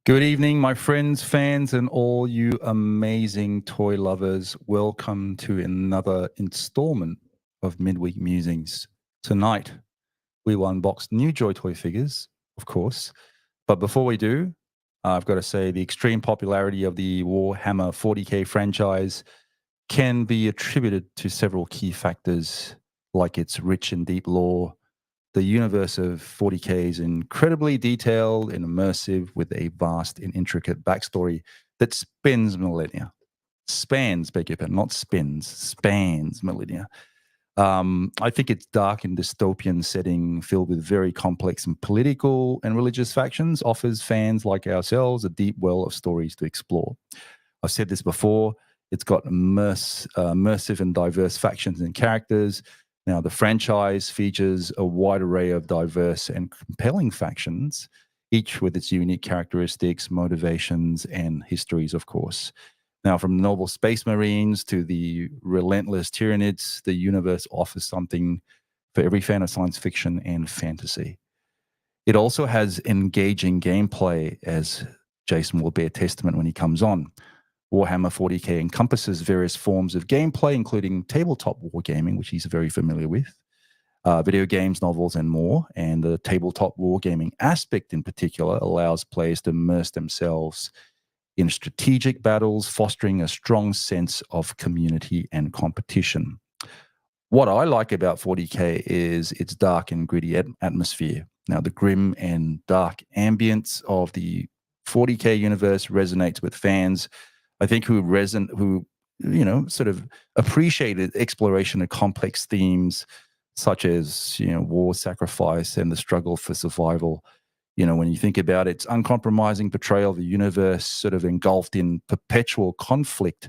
Good evening, my friends, fans, and all you amazing toy lovers. Welcome to another installment of Midweek Musings. Tonight, we will unbox new JoyToy figures, of course. But before we do, I've got to say the extreme popularity of the Warhammer 40k franchise can be attributed to several key factors, like its rich and deep lore. The universe of 40k is incredibly detailed and immersive with a vast and intricate backstory that spans millennia. Spans, beg your pardon, not spins, spans millennia. I think its dark and dystopian setting, filled with very complex and political and religious factions, offers fans like ourselves a deep well of stories to explore. I've said this before. It's got immersive and diverse factions and characters. Now, the franchise features a wide array of diverse and compelling factions, each with its unique characteristics, motivations, and histories, of course. Now, from the noble space marines to the relentless Tyranids, the universe offers something for every fan of science fiction and fantasy. It also has engaging gameplay, as Jason will bear testament when he comes on. Warhammer 40k encompasses various forms of gameplay, including tabletop wargaming, which he's very familiar with, video games, novels, and more. And the tabletop wargaming aspect in particular allows players to immerse themselves in strategic battles, fostering a strong sense of community and competition. What I like about 40k is its dark and gritty atmosphere. Now, the grim and dark ambience of the 40k universe resonates with fans, I think, who sort of appreciated exploration of complex themes such as, war, sacrifice, and the struggle for survival. When you think about its uncompromising portrayal of the universe sort of engulfed in perpetual conflict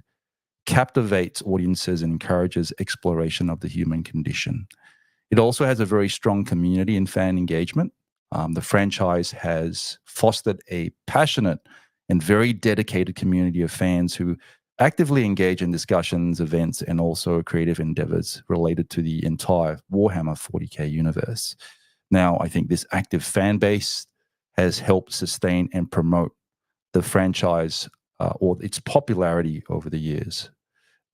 captivates audiences and encourages exploration of the human condition. It also has a very strong community and fan engagement. The franchise has fostered a passionate and very dedicated community of fans who actively engage in discussions, events, and also creative endeavors related to the entire Warhammer 40k universe. Now, I think this active fan base has helped sustain and promote the franchise or its popularity over the years.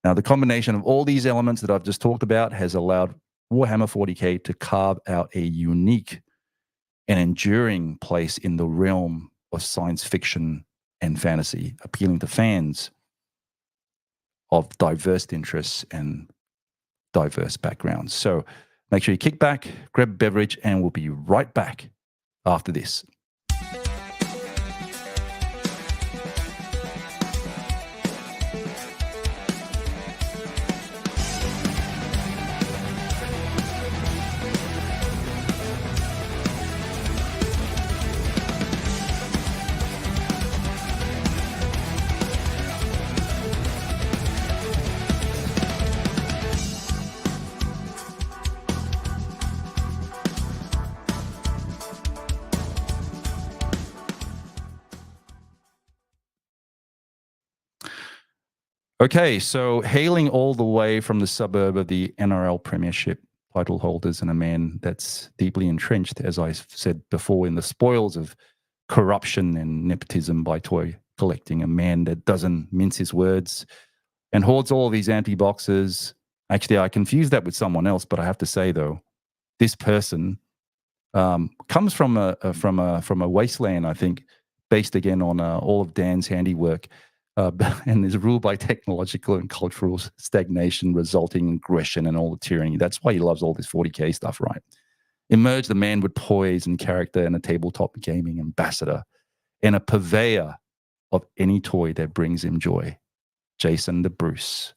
Now, the combination of all these elements that I've just talked about has allowed Warhammer 40k to carve out a unique and enduring place in the realm of science fiction and fantasy, appealing to fans of diverse interests and diverse backgrounds. So make sure you kick back, grab a beverage, and we'll be right back after this. Okay, so hailing all the way from the suburb of the NRL Premiership title holders and a man that's deeply entrenched, as I said before, in the spoils of corruption and nepotism by toy collecting, a man that doesn't mince his words and hoards all of these anti-boxes. Actually, I confused that with someone else, but I have to say, though, this person comes from a wasteland, I think, based again on all of Dan's handiwork. And is ruled by technological and cultural stagnation, resulting in aggression and all the tyranny. That's why he loves all this 40k stuff, right? Emerge the man with poise and character and a tabletop gaming ambassador and a purveyor of any toy that brings him joy. Jason the Bruce.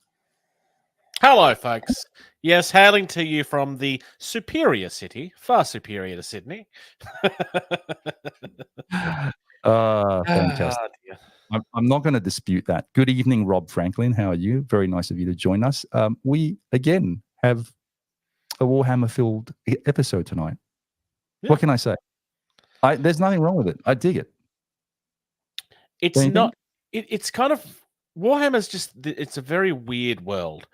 Hello, folks. Yes, hailing to you from the superior city, far superior to Sydney. Fantastic. I'm not going to dispute that. Good evening, Rob Franklin. How are you? Very nice of you to join us. We, again, have a Warhammer-filled episode tonight. Yeah. What can I say? There's nothing wrong with it. I dig it. It's not... It's kind of... Warhammer's just... It's a very weird world.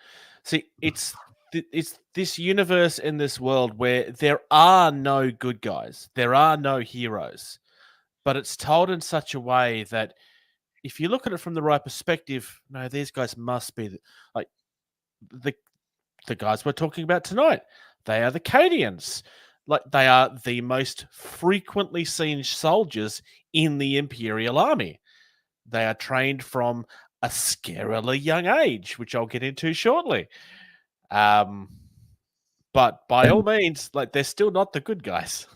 See, it's this universe in this world where there are no good guys. There are no heroes. but it's told in such a way that if you look at it from the right perspective, no, these guys must be like the guys we're talking about tonight. They are the Cadians. Like, they are the most frequently seen soldiers in the Imperial Army. They are trained from a scarily young age, which I'll get into shortly. But by all means, like, they're still not the good guys.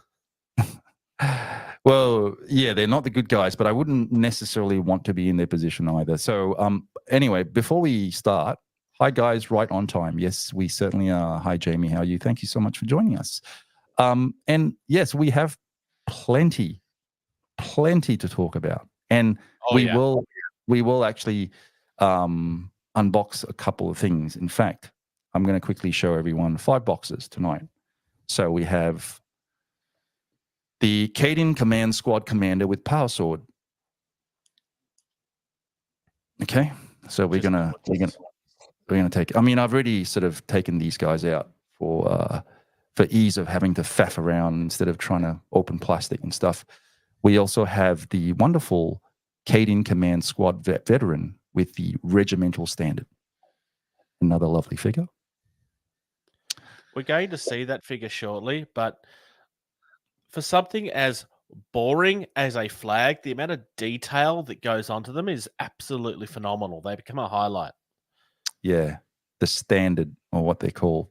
Well, yeah, they're not the good guys, but I wouldn't necessarily want to be in their position either. So anyway, before we start, hi guys, right on time. Yes, we certainly are. Hi Jamie, how are you? Thank you so much for joining us. And yes, we have plenty to talk about. And we will actually unbox a couple of things. In fact, I'm going to quickly show everyone 5 boxes tonight. So we have the Cadian Command Squad Commander with Power Sword. Okay, so we're gonna take. I mean, I've already sort of taken these guys out for ease of having to faff around instead of trying to open plastic and stuff. We also have the wonderful Cadian Command Squad veteran with the regimental standard. Another lovely figure. We're going to see that figure shortly, but for something as boring as a flag, the amount of detail that goes onto them is absolutely phenomenal. They become a highlight. Yeah, the standard, or what they call.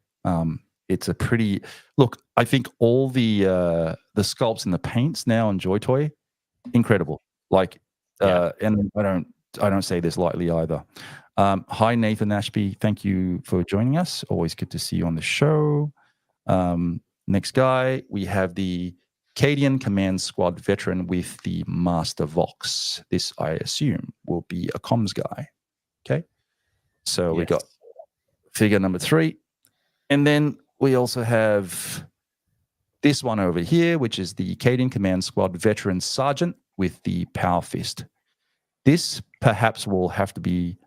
It's a pretty look. I think all the sculpts and the paints now on JoyToy, incredible. Like, and I don't say this lightly either. Hi Nathan Ashby, thank you for joining us. Always good to see you on the show. Next guy, we have the Cadian Command Squad veteran with the Master Vox. This, I assume, will be a comms guy. Okay, so we got figure number 3, and then we also have this one over here, which is the Cadian Command Squad veteran sergeant with the Power Fist. This perhaps will have to be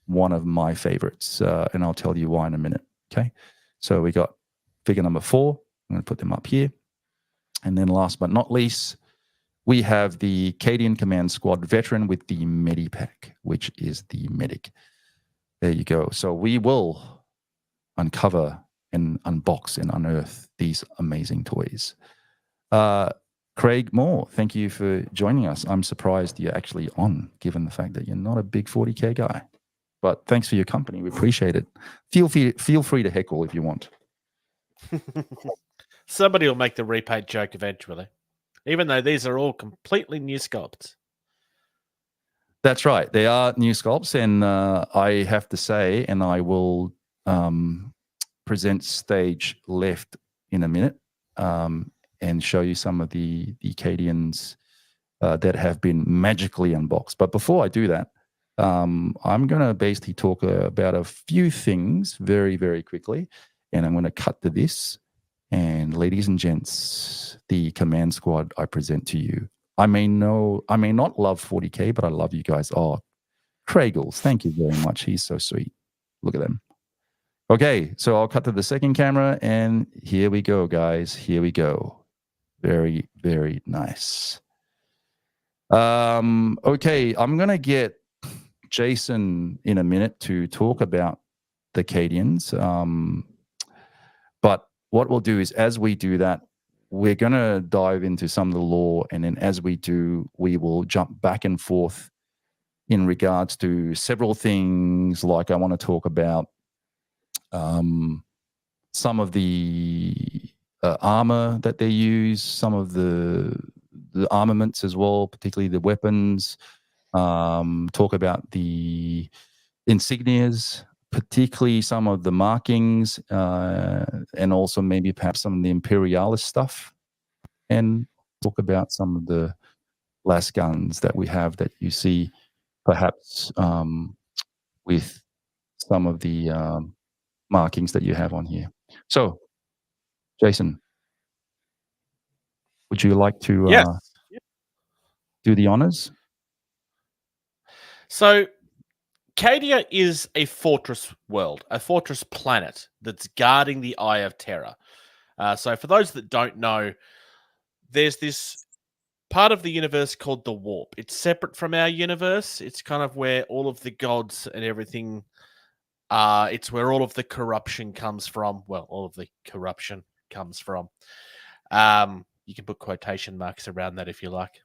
one of my favorites, and I'll tell you why in a minute. Okay, so we got figure number 4. I'm going to put them up here. And then last but not least, we have the Cadian Command Squad veteran with the Medipack, which is the medic. There you go. So we will uncover and unbox and unearth these amazing toys. Craig Moore, thank you for joining us. I'm surprised you're actually on, given the fact that you're not a big 40K guy. But thanks for your company. We appreciate it. Feel free to heckle if you want. Somebody will make the repaint joke eventually, even though these are all completely new sculpts. That's right. They are new sculpts, and I have to say, and I will present stage left in a minute and show you some of the Cadians that have been magically unboxed. But before I do that, I'm going to basically talk about a few things very, very quickly, and I'm going to cut to this. And ladies and gents, the Command Squad I present to you. I may not love 40K, but I love you guys. Oh, Kraigles, thank you very much. He's so sweet. Look at them. Okay, so I'll cut to the second camera, and here we go, guys. Here we go. Very, very nice. Okay, I'm going to get Jason in a minute to talk about the Cadians. But what we'll do is, as we do that, we're going to dive into some of the lore, and then as we do, we will jump back and forth in regards to several things. Like, I want to talk about some of the armor that they use, some of the armaments as well, particularly the weapons. Talk about the insignias, particularly some of the markings, and also maybe perhaps some of the imperialist stuff, and talk about some of the las guns that we have that you see perhaps with some of the markings that you have on here. So, Jason, would you like to do the honors? So, Cadia is a fortress world, a fortress planet that's guarding the Eye of Terror. So for those that don't know, there's this part of the universe called the Warp. It's separate from our universe. It's kind of where all of the gods and everything it's where all of the corruption comes from. Well, all of the corruption comes from. You can put quotation marks around that if you like.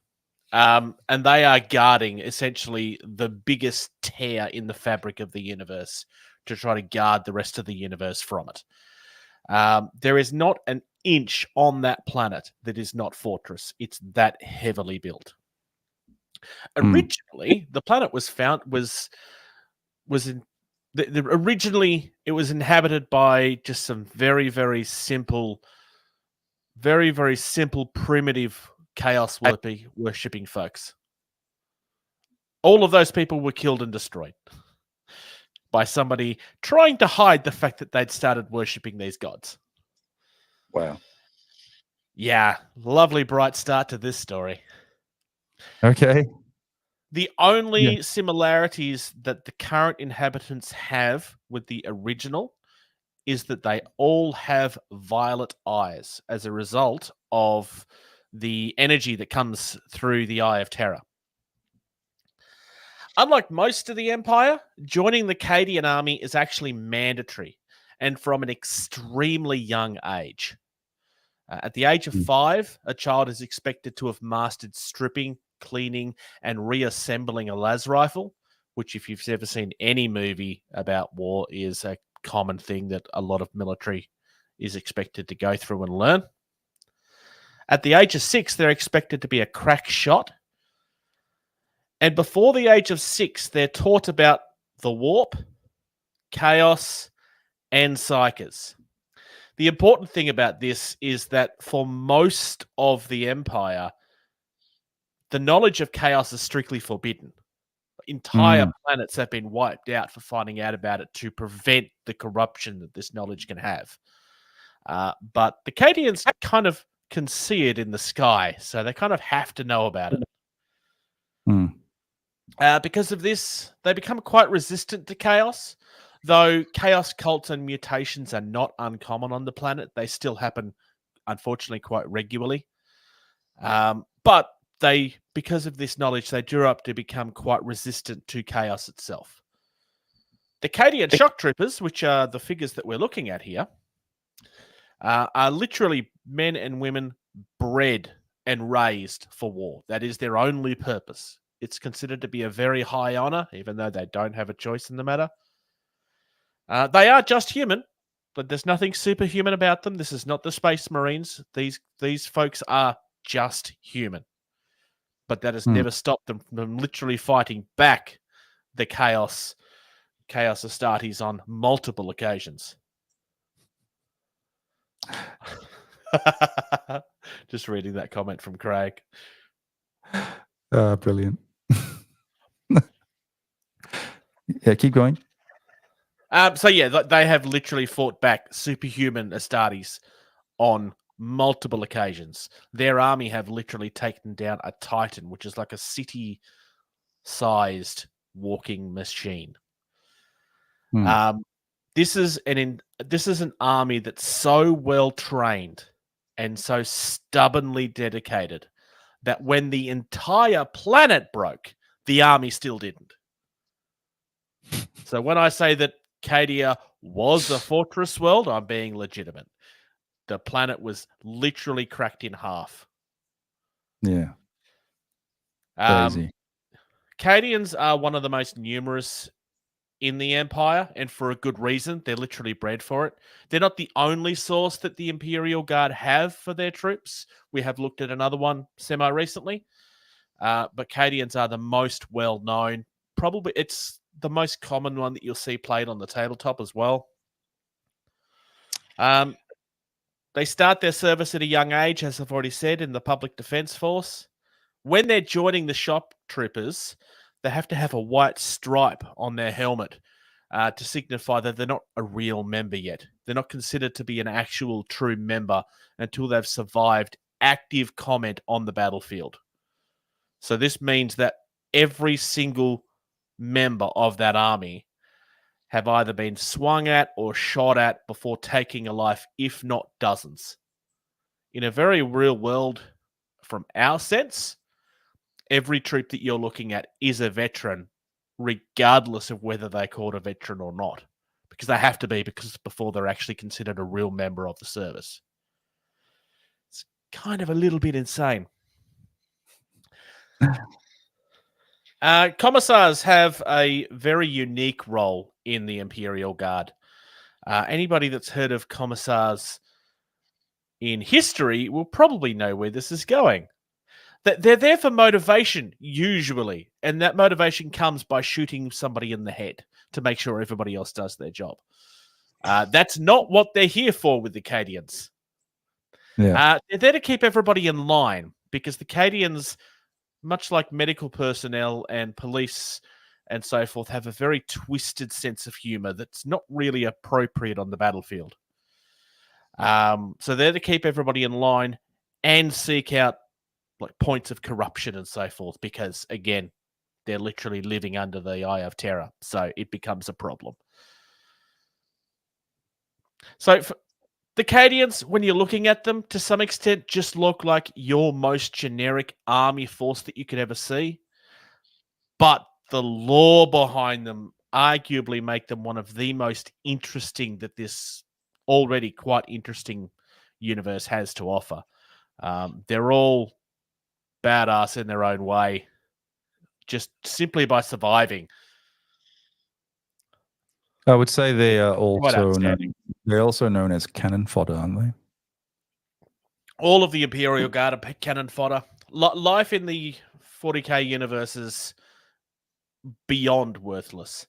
And they are guarding essentially the biggest tear in the fabric of the universe to try to guard the rest of the universe from it. There is not an inch on that planet that is not fortress. It's that heavily built. Originally, the planet was originally it was inhabited by just some very, very simple, primitive chaos worshipping folks. All of those people were killed and destroyed by somebody trying to hide the fact that they'd started worshipping these gods. Wow. Yeah, lovely bright start to this story. Okay. The only similarities that the current inhabitants have with the original is that they all have violet eyes as a result of the energy that comes through the Eye of Terror. Unlike most of the Empire, joining the Cadian army is actually mandatory and from an extremely young age. At the age of 5, a child is expected to have mastered stripping, cleaning, and reassembling a las rifle, which if you've ever seen any movie about war is a common thing that a lot of military is expected to go through and learn. At the age of 6, they're expected to be a crack shot. And before the age of 6, they're taught about the warp, chaos, and psychers. The important thing about this is that for most of the Empire, the knowledge of chaos is strictly forbidden. Entire planets have been wiped out for finding out about it to prevent the corruption that this knowledge can have. But the Cadians kind of can see it in the sky, so they kind of have to know about it. Because of this, they become quite resistant to chaos. Though chaos cults and mutations are not uncommon on the planet, they still happen, unfortunately, quite regularly. But because of this knowledge, they grew up to become quite resistant to chaos itself. The Cadian shock troopers, which are the figures that we're looking at here, are literally men and women bred and raised for war. That is their only purpose. It's considered to be a very high honor, even though they don't have a choice in the matter. They are just human, but there's nothing superhuman about them. This is not the Space Marines. These folks are just human. But that has never stopped them from literally fighting back the Chaos Astartes on multiple occasions. Just reading that comment from Craig. Brilliant. Yeah, keep going. So yeah, they have literally fought back superhuman Astartes on multiple occasions. Their army have literally taken down a Titan, which is like a city-sized walking machine. This is an army that's so well trained and so stubbornly dedicated that when the entire planet broke, the army still didn't. So when I say that Cadia was a fortress world, I'm being legitimate. The planet was literally cracked in half. Yeah. Crazy. Cadians are one of the most numerous in the Empire, and for a good reason. They're literally bred for it. They're not the only source that the Imperial Guard have for their troops. We have looked at another one semi-recently. But Cadians are the most well-known. Probably it's the most common one that you'll see played on the tabletop as well. They start their service at a young age, as I've already said, in the Public Defence Force. When they're joining the shock troopers, they have to have a white stripe on their helmet to signify that they're not a real member yet. They're not considered to be an actual true member until they've survived active combat on the battlefield. So this means that every single member of that army have either been swung at or shot at before taking a life, if not dozens. In a very real world, from our sense, every troop that you're looking at is a veteran, regardless of whether they're called a veteran or not, because they have to be, because before they're actually considered a real member of the service. It's kind of a little bit insane. Commissars have a very unique role in the Imperial Guard. Anybody that's heard of commissars in history will probably know where this is going. They're there for motivation, usually, and that motivation comes by shooting somebody in the head to make sure everybody else does their job. That's not what they're here for with the Cadians. Yeah. They're there to keep everybody in line, because the Cadians, much like medical personnel and police and so forth, have a very twisted sense of humor that's not really appropriate on the battlefield. So they're to keep everybody in line and seek out like points of corruption and so forth, because again, they're literally living under the eye of terror, so it becomes a problem. So the Cadians, when you're looking at them, to some extent, just look like your most generic army force that you could ever see. But the lore behind them arguably make them one of the most interesting that this already quite interesting universe has to offer. They're all badass in their own way, just simply by surviving. I would say they are Quite also outstanding. they're also known as cannon fodder, aren't they? All of the Imperial Guard are cannon fodder. Life in the 40k universe is beyond worthless.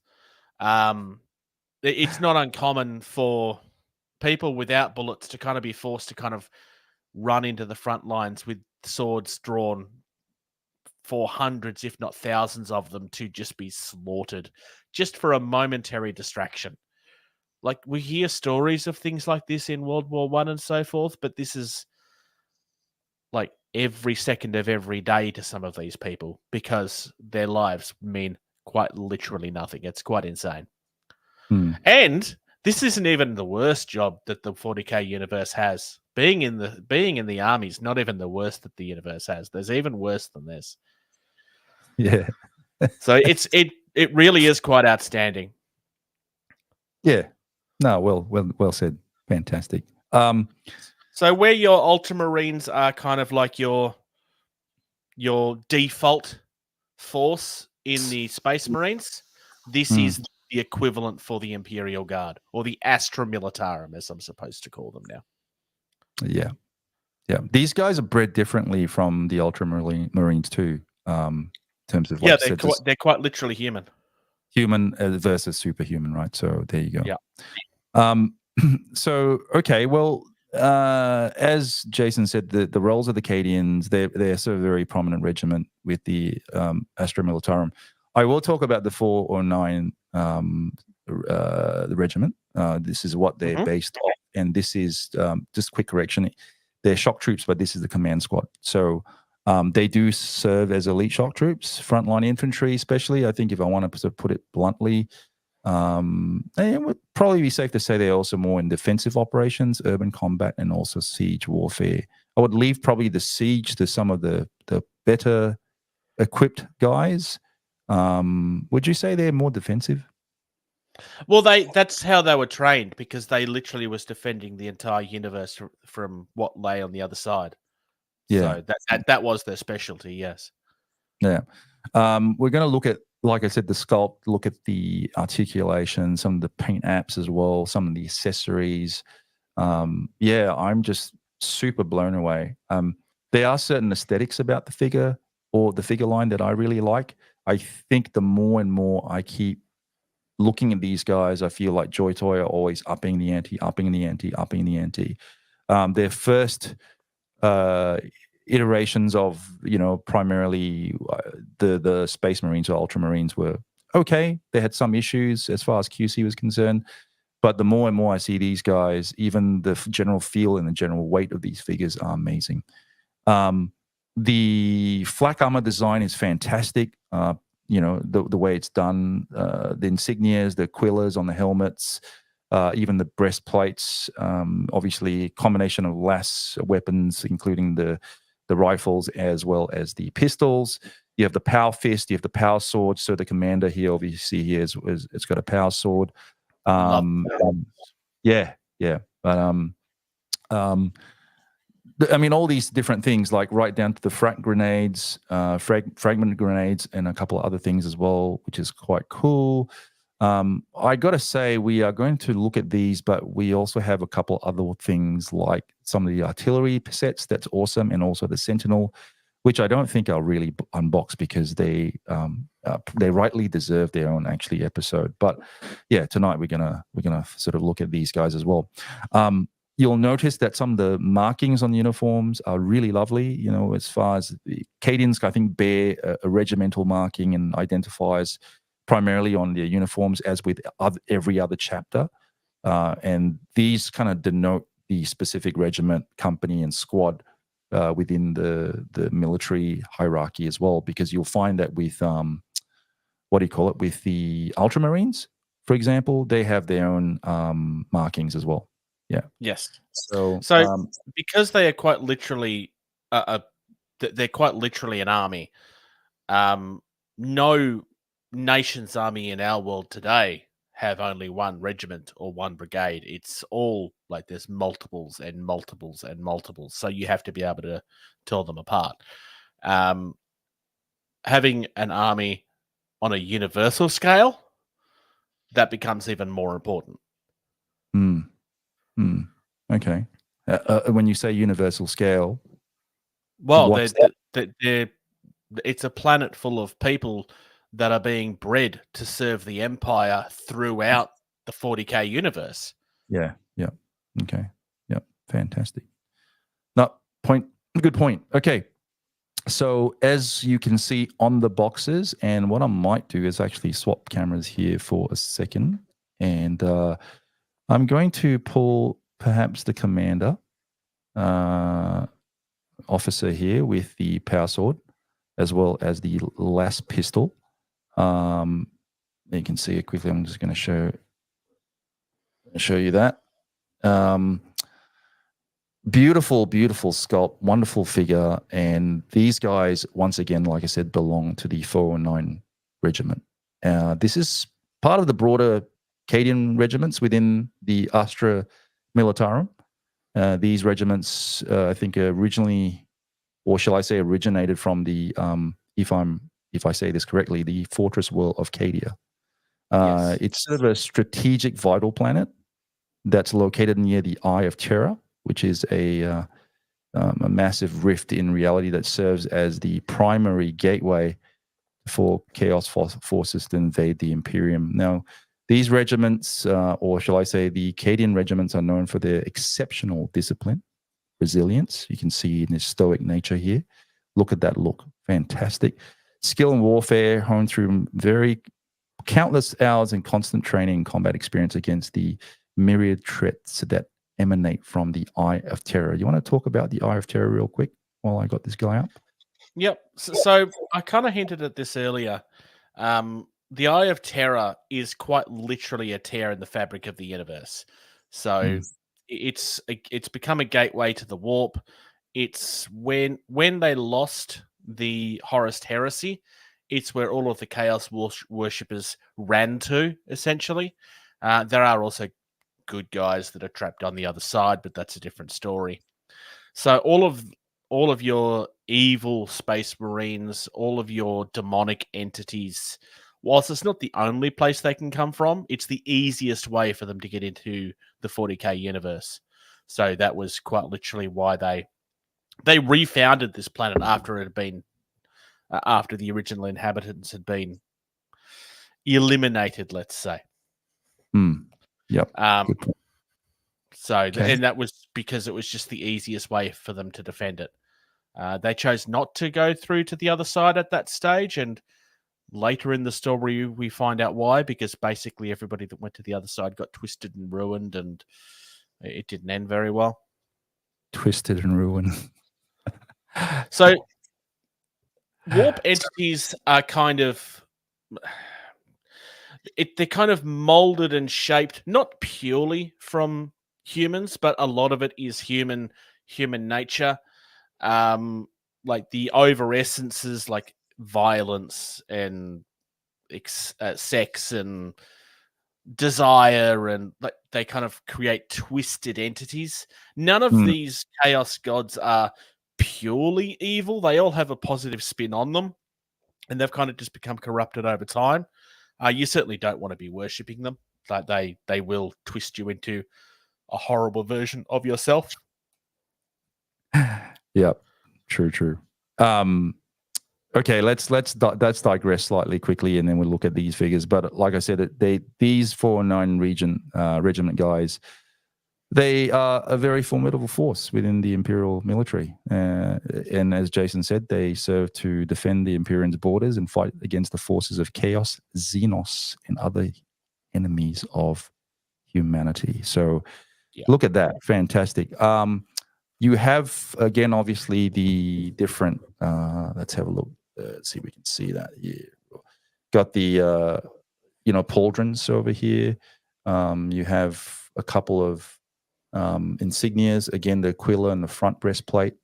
It's not uncommon for people without bullets to kind of be forced to kind of run into the front lines with swords drawn for hundreds, if not thousands of them, to just be slaughtered just for a momentary distraction. Like, we hear stories of things like this in World War I and so forth, but this is like every second of every day to some of these people, because their lives mean quite literally nothing. It's quite insane. And this isn't even the worst job that the 40k universe has. Being in the army is not even the worst that the universe has. There's even worse than this. Yeah. So it really is quite outstanding. Yeah. No, well said. Fantastic. So where your Ultramarines are kind of like your default force in the Space Marines, this is the equivalent for the Imperial Guard, or the Astra Militarum, as I'm supposed to call them now. Yeah. Yeah. These guys are bred differently from the Ultramarines too, in terms of, like, they're quite literally human. Human versus superhuman, right? So there you go. Yeah. So, okay, well, as Jason said, the roles of the Cadians, they're sort of a very prominent regiment with the Astra Militarum. I will talk about the 409 the regiment. This is what they're based off, and this is just quick correction. They're shock troops, but this is the command squad. So they do serve as elite shock troops, frontline infantry, especially. I think if I want to put it bluntly, it would probably be safe to say they're also more in defensive operations, urban combat, and also siege warfare. I would leave probably the siege to some of the better equipped guys. Would you say they're more defensive? Well, that's how they were trained, because they literally was defending the entire universe from what lay on the other side. Yeah. So that was their specialty, yes. Yeah. We're going to look at, like I said, the sculpt, look at the articulation, some of the paint apps as well, some of the accessories. Yeah, I'm just super blown away. There are certain aesthetics about the figure, or the figure line, that I really like. I think the more and more I keep looking at these guys, I feel like JoyToy are always upping the ante. Their first iterations of, primarily the Space Marines or Ultramarines were okay. They had some issues as far as QC was concerned, but the more and more I see these guys, even the general feel and the general weight of these figures are amazing. The flak armor design is fantastic. The way it's done, the insignias, the quillers on the helmets, even the breastplates, obviously combination of lass weapons, including the rifles as well as the pistols. You have the power fist, you have the power sword. So the commander here, obviously, here it's got a power sword. Yeah. But I mean, all these different things, like right down to the fragment grenades, and a couple of other things as well, which is quite cool. I got to say, we are going to look at these, but we also have a couple other things like some of the artillery sets. That's awesome, and also the Sentinel, which I don't think I'll really unbox because they rightly deserve their own actually episode. But yeah, tonight we're gonna sort of look at these guys as well. You'll notice that some of the markings on the uniforms are really lovely. You know, as far as the Cadians, I think, bear a regimental marking and identifies primarily on their uniforms, as with every other chapter. And these kind of denote the specific regiment, company, and squad within the military hierarchy as well, because you'll find that with with the Ultramarines, for example, they have their own markings as well. Yeah. Yes. So because they are quite literally, they're quite literally an army. No nation's army in our world today have only one regiment or one brigade. It's all like there's multiples and multiples and multiples. So you have to be able to tell them apart. Having an army on a universal scale, that becomes even more important. Okay. When you say universal scale, well, it's a planet full of people that are being bred to serve the Empire throughout the 40K universe. Yeah. Okay. Yeah. Fantastic. Good point. Okay. So as you can see on the boxes, and what I might do is actually swap cameras here for a second, and I'm going to pull perhaps the commander officer here with the power sword, as well as the las pistol. You can see it quickly. I'm just going to show you that. Beautiful sculpt, wonderful figure. And these guys, once again, like I said, belong to the 409 regiment. This is part of the broader Cadian regiments within the Astra Militarum. These regiments, I think, originally, or shall I say, originated from the, if I say this correctly, the Fortress World of Cadia. Yes. It's sort of a strategic vital planet that's located near the Eye of Terror, which is a massive rift in reality that serves as the primary gateway for Chaos forces to invade the Imperium. Now, these regiments, or shall I say the Cadian regiments, are known for their exceptional discipline, resilience. You can see in his stoic nature here. Look at that look. Fantastic. Skill in warfare honed through countless hours and constant training and combat experience against the myriad threats that emanate from the Eye of Terror. You want to talk about the Eye of Terror real quick while I got this guy up? Yep. So I kind of hinted at this earlier. The Eye of Terror is quite literally a tear in the fabric of the universe. So it's become a gateway to the warp. It's when they lost the Horus Heresy, it's where all of the Chaos worshippers ran to, essentially. There are also good guys that are trapped on the other side, but that's a different story. So all of your evil space marines, all of your demonic entities, whilst it's not the only place they can come from, it's the easiest way for them to get into the 40K universe. So that was quite literally why they refounded this planet after it had been after the original inhabitants had been eliminated, let's say. Yep. So, and that was because it was just the easiest way for them to defend it. They chose not to go through to the other side at that stage, and later in the story we find out why, because basically everybody that went to the other side got twisted and ruined, and it didn't end very well. Twisted and ruined. So warp entities are kind of... they're kind of molded and shaped, not purely from humans, but a lot of it is human nature. Like the over essences, like violence and sex and desire, and like they kind of create twisted entities. None of these chaos gods are purely evil. They all have a positive spin on them, and they've kind of just become corrupted over time. You certainly don't want to be worshipping them. Like they will twist you into a horrible version of yourself. Yep, true. Okay, let's digress slightly quickly, and then we'll look at these figures. But like I said, these 409 regiment guys, they are a very formidable force within the Imperial military. And as Jason said, they serve to defend the Imperium's borders and fight against the forces of Chaos, Xenos, and other enemies of humanity. So look at that. Fantastic. You have, again, obviously the different, let's have a look. Let's see if we can see that here. Got the, pauldrons over here. You have a couple of insignias. Again, the Aquila and the front breastplate.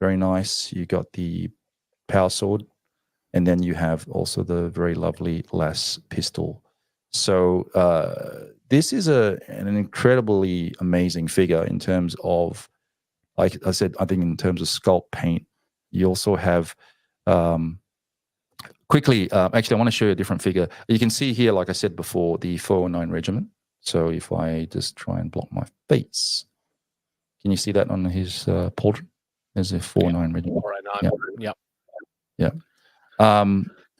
Very nice. You got the power sword. And then you have also the very lovely las pistol. So this is an incredibly amazing figure in terms of, like I said, I think in terms of sculpt paint. You also have, actually, I want to show you a different figure. You can see here, like I said before, the 409 regiment. So if I just try and block my face, can you see that on his pauldron? There's a 409 regiment. 409. Yeah.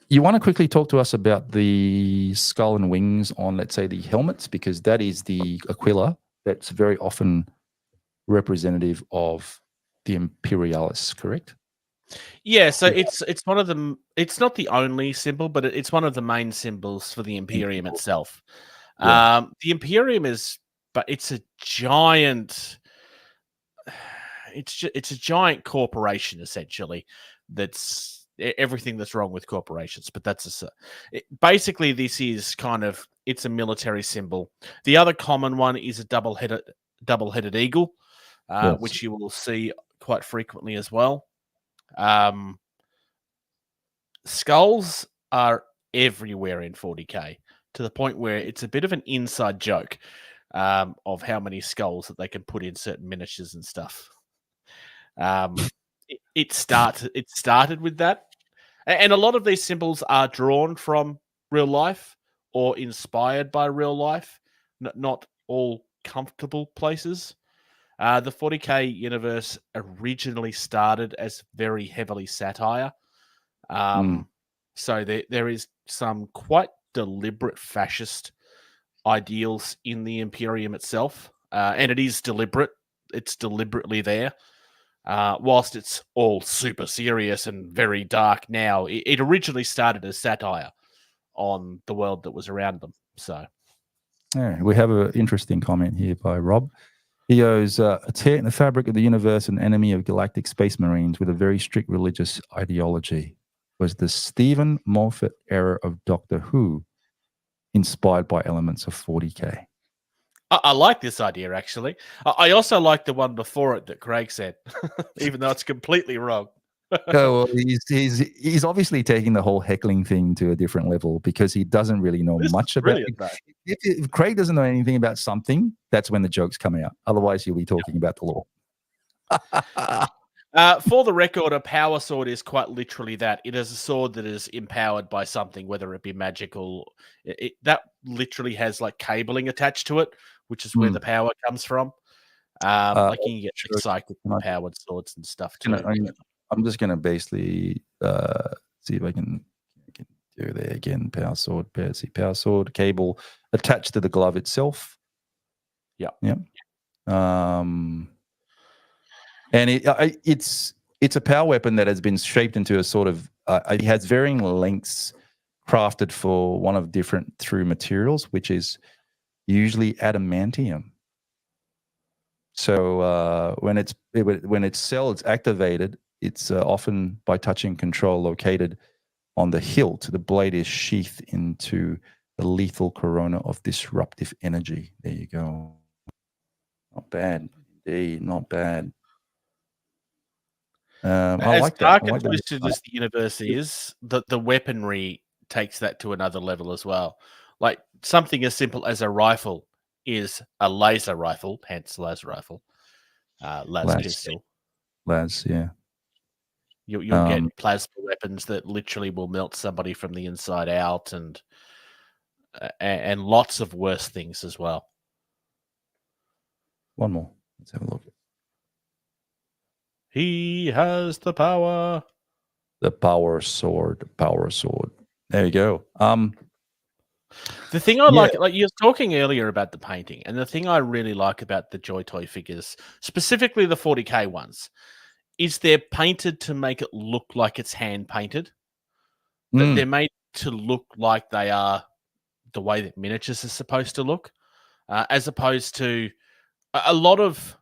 You want to quickly talk to us about the skull and wings on, let's say, the helmets, because that is the Aquila that's very often representative of the Imperialis, correct? Yeah, so it's one of them. It's not the only symbol, but it's one of the main symbols for the Imperium itself. The Imperium it's a giant. It's a giant corporation essentially. That's everything that's wrong with corporations, but basically this is it's a military symbol. The other common one is a double-headed eagle, which you will see quite frequently as well. Skulls are everywhere in 40k, to the point where it's a bit of an inside joke of how many skulls that they can put in certain miniatures and stuff. It started with that, and a lot of these symbols are drawn from real life or inspired by real life, not all comfortable places. The 40k universe originally started as very heavily satire. So there is some quite deliberate fascist ideals in the Imperium itself, and it is deliberate. It's deliberately there. Whilst it's all super serious and very dark now, it originally started as satire on the world that was around them. So, we have an interesting comment here by Rob. He goes, a tear in the fabric of the universe, an enemy of galactic space marines with a very strict religious ideology. Was the Stephen Moffat era of Doctor Who inspired by elements of 40k? I like this idea, actually. I also like the one before it that Craig said, even though it's completely wrong. Well, he's obviously taking the whole heckling thing to a different level, because he doesn't really know much about it. If Craig doesn't know anything about something, that's when the jokes come out. Otherwise, he'll be talking about the law. For the record, a power sword is quite literally that. It is a sword that is empowered by something, whether it be magical. That literally has like cabling attached to it, which is where the power comes from. Like you can get psychic powered swords and stuff too. I'm just going to basically see if I can do there again. Power sword, power sword, cable attached to the glove itself. Yeah. And it's a power weapon that has been shaped into a sort of, it has varying lengths crafted for one of different through materials, which is usually adamantium. So when its cell is activated, it's often by touching control located on the hilt. The blade is sheathed into the lethal corona of disruptive energy. There you go. Not bad. Indeed, not bad. I As like that. dark I and like that. twisted as the universe is, the weaponry takes that to another level as well. Like something as simple as a rifle is a laser rifle, hence laser rifle, las pistol. Las, yeah. You'll get plasma weapons that literally will melt somebody from the inside out, and lots of worse things as well. One more. Let's have a look. He has the power. The power sword. Power sword. There you go. The thing I like you were talking earlier about the painting, and the thing I really like about the JoyToy figures, specifically the 40k ones, is they're painted to make it look like it's hand painted. They're made to look like they are the way that miniatures are supposed to look, as opposed to a lot of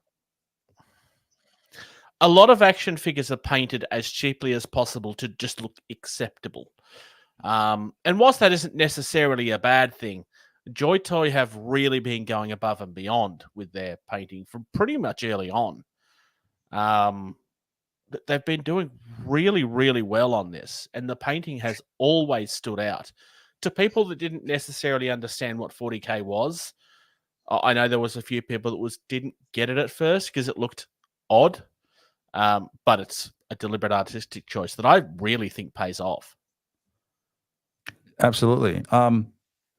action figures are painted as cheaply as possible to just look acceptable. And whilst that isn't necessarily a bad thing, JoyToy have really been going above and beyond with their painting from pretty much early on. They've been doing really, really well on this, and the painting has always stood out. To people that didn't necessarily understand what 40k was, I know there was a few people that didn't get it at first because it looked odd, but it's a deliberate artistic choice that I really think pays off. Absolutely.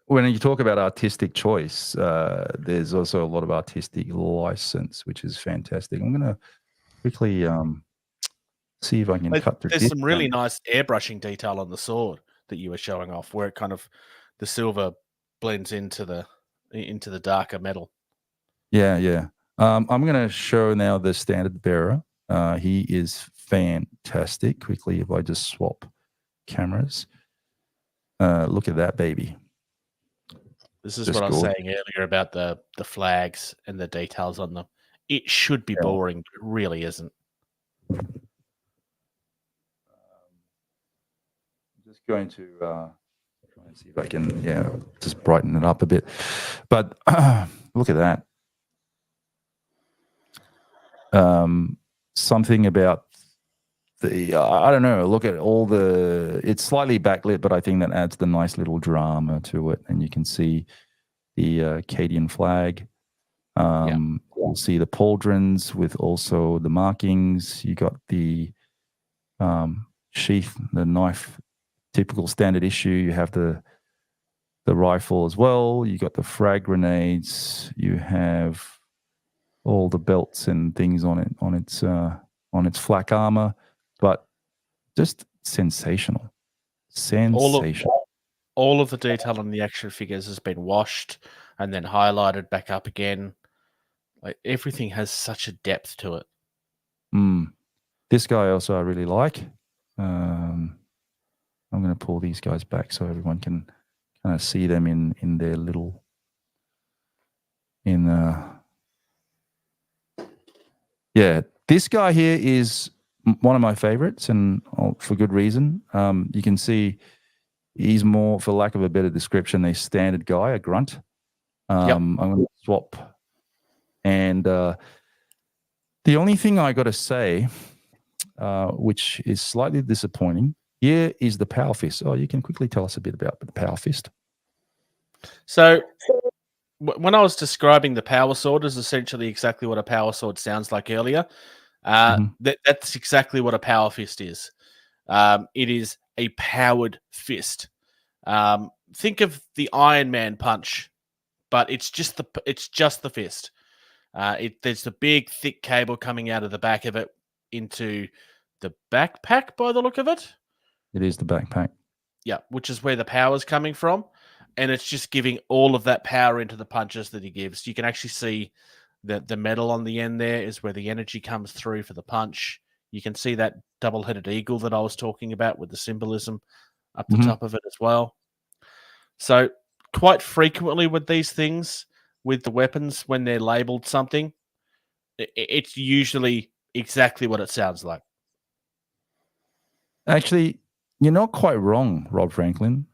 When you talk about artistic choice, there's also a lot of artistic license, which is fantastic. I'm going to quickly see if I can cut through. There's some really nice airbrushing detail on the sword that you were showing off, where it kind of the silver blends into the darker metal. Yeah, yeah. I'm going to show now the standard bearer. He is fantastic. Quickly, if I just swap cameras. Look at that baby. This is what I was saying earlier about the flags and the details on them. It should be boring, but it really isn't. Just going to try and see if I can, just brighten it up a bit. But look at that. Something about the I don't know. Look at all it's slightly backlit, but I think that adds the nice little drama to it. And you can see the Cadian flag. You'll see the pauldrons with also the markings. You got the sheath, the knife, typical standard issue. You have the rifle as well. You got the frag grenades. You have all the belts and things on its flak armor. But just sensational. All of the detail on the action figures has been washed and then highlighted back up again. Like everything has such a depth to it. This guy also I really like. I'm going to pull these guys back so everyone can kind of see them in their little this guy here is one of my favorites, and for good reason. You can see he's more, for lack of a better description, a standard guy, a grunt. I'm going to swap. And the only thing I got to say, which is slightly disappointing, here is the power fist. Oh, you can quickly tell us a bit about the power fist. So when I was describing the power sword is essentially exactly what a power sword sounds like earlier. That's exactly what a power fist is. It is a powered fist. Think of the Iron Man punch, but it's just the fist. There's the big thick cable coming out of the back of it into the backpack by the look of it. It is the backpack. Yeah, which is where the power is coming from. And it's just giving all of that power into the punches that he gives. You can actually see the metal on the end there is where the energy comes through for the punch. You can see that double-headed eagle that I was talking about with the symbolism up the top of it as well. So quite frequently with these things, with the weapons, when they're labeled something, it's usually exactly what it sounds like. Actually, you're not quite wrong, Rob Franklin.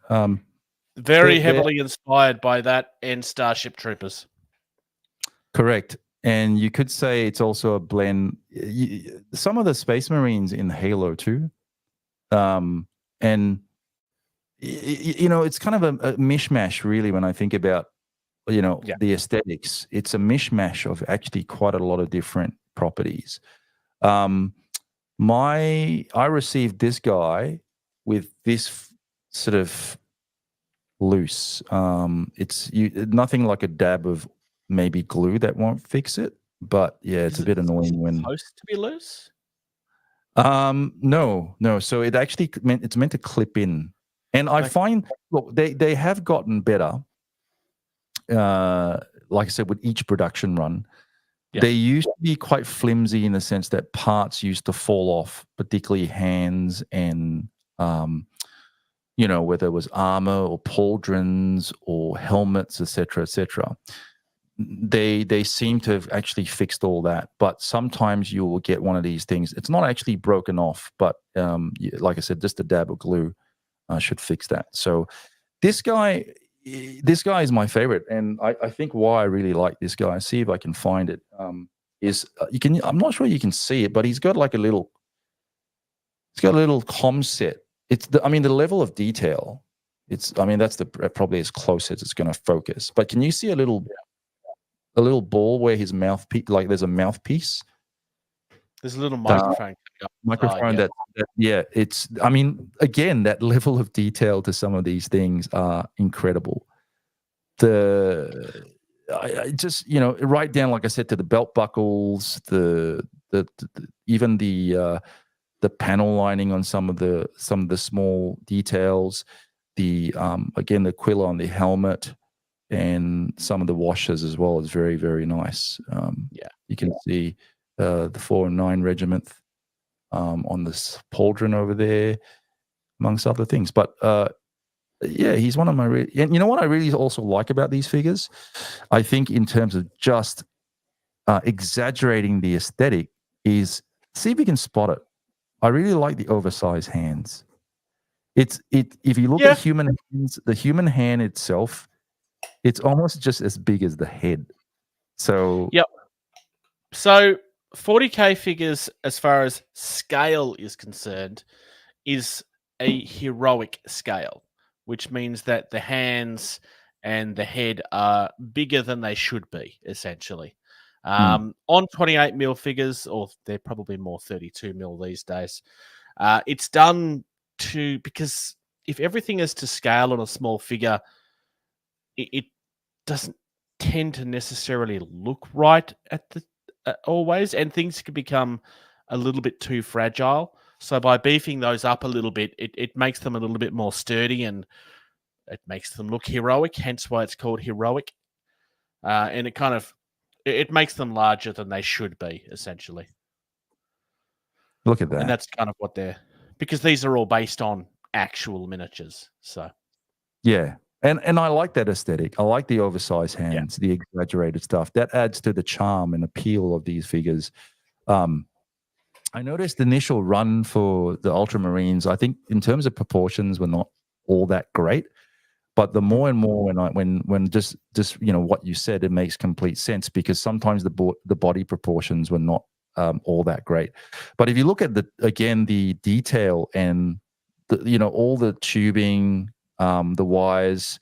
Very heavily inspired by that and Starship Troopers. Correct. And you could say it's also a blend. Some of the Space Marines in Halo too, and it's kind of a mishmash really when I think about the aesthetics. It's a mishmash of actually quite a lot of different properties. I received this guy with this sort of loose. It's nothing like a dab of maybe glue that won't fix it. But yeah, it's a bit annoying when supposed to be loose. No. So it actually it's meant to clip in, and I find look they have gotten better. Like I said, with each production run, they used to be quite flimsy in the sense that parts used to fall off, particularly hands and whether it was armor or pauldrons or helmets, etc., etc. They seem to have actually fixed all that, but sometimes you will get one of these things. It's not actually broken off, but like I said, just a dab of glue should fix that. So this guy is my favorite, and I think why I really like this guy. See if I can find it. Is you can? I'm not sure you can see it, but he's got like a little. He's got a little comm set. The level of detail. That's probably as close as it's going to focus. But can you see a little ball where his mouthpiece, like there's a mouthpiece? There's a little microphone. It's. Again, that level of detail to some of these things are incredible. I just right down, like I said, to the belt buckles, even the panel lining on some of the small details, the quill on the helmet, and some of the washers as well is very, very nice. You can see the 4 and 9 regiment on this pauldron over there, amongst other things. But he's one of my and you know what I really also like about these figures? I think in terms of just exaggerating the aesthetic is, see if you can spot it. I really like the oversized hands. If you look at human hands, the human hand itself, it's almost just as big as the head. So So 40K figures, as far as scale is concerned, is a heroic scale, which means that the hands and the head are bigger than they should be, essentially. On 28mm figures, or they're probably more 32mm these days, it's done because if everything is to scale on a small figure, it doesn't tend to necessarily look right at the always, and things can become a little bit too fragile. So by beefing those up a little bit, it makes them a little bit more sturdy, and it makes them look heroic, hence why it's called heroic. And it makes them larger than they should be, essentially. Look at that. And that's kind of what because these are all based on actual miniatures. So yeah. And I like that aesthetic. I like the oversized hands, the exaggerated stuff. That adds to the charm and appeal of these figures. I noticed the initial run for the Ultramarines, I think in terms of proportions, were not all that great. But the more and more when just what you said, it makes complete sense, because sometimes the body proportions were not all that great. But if you look at the detail and all the tubing, the wires,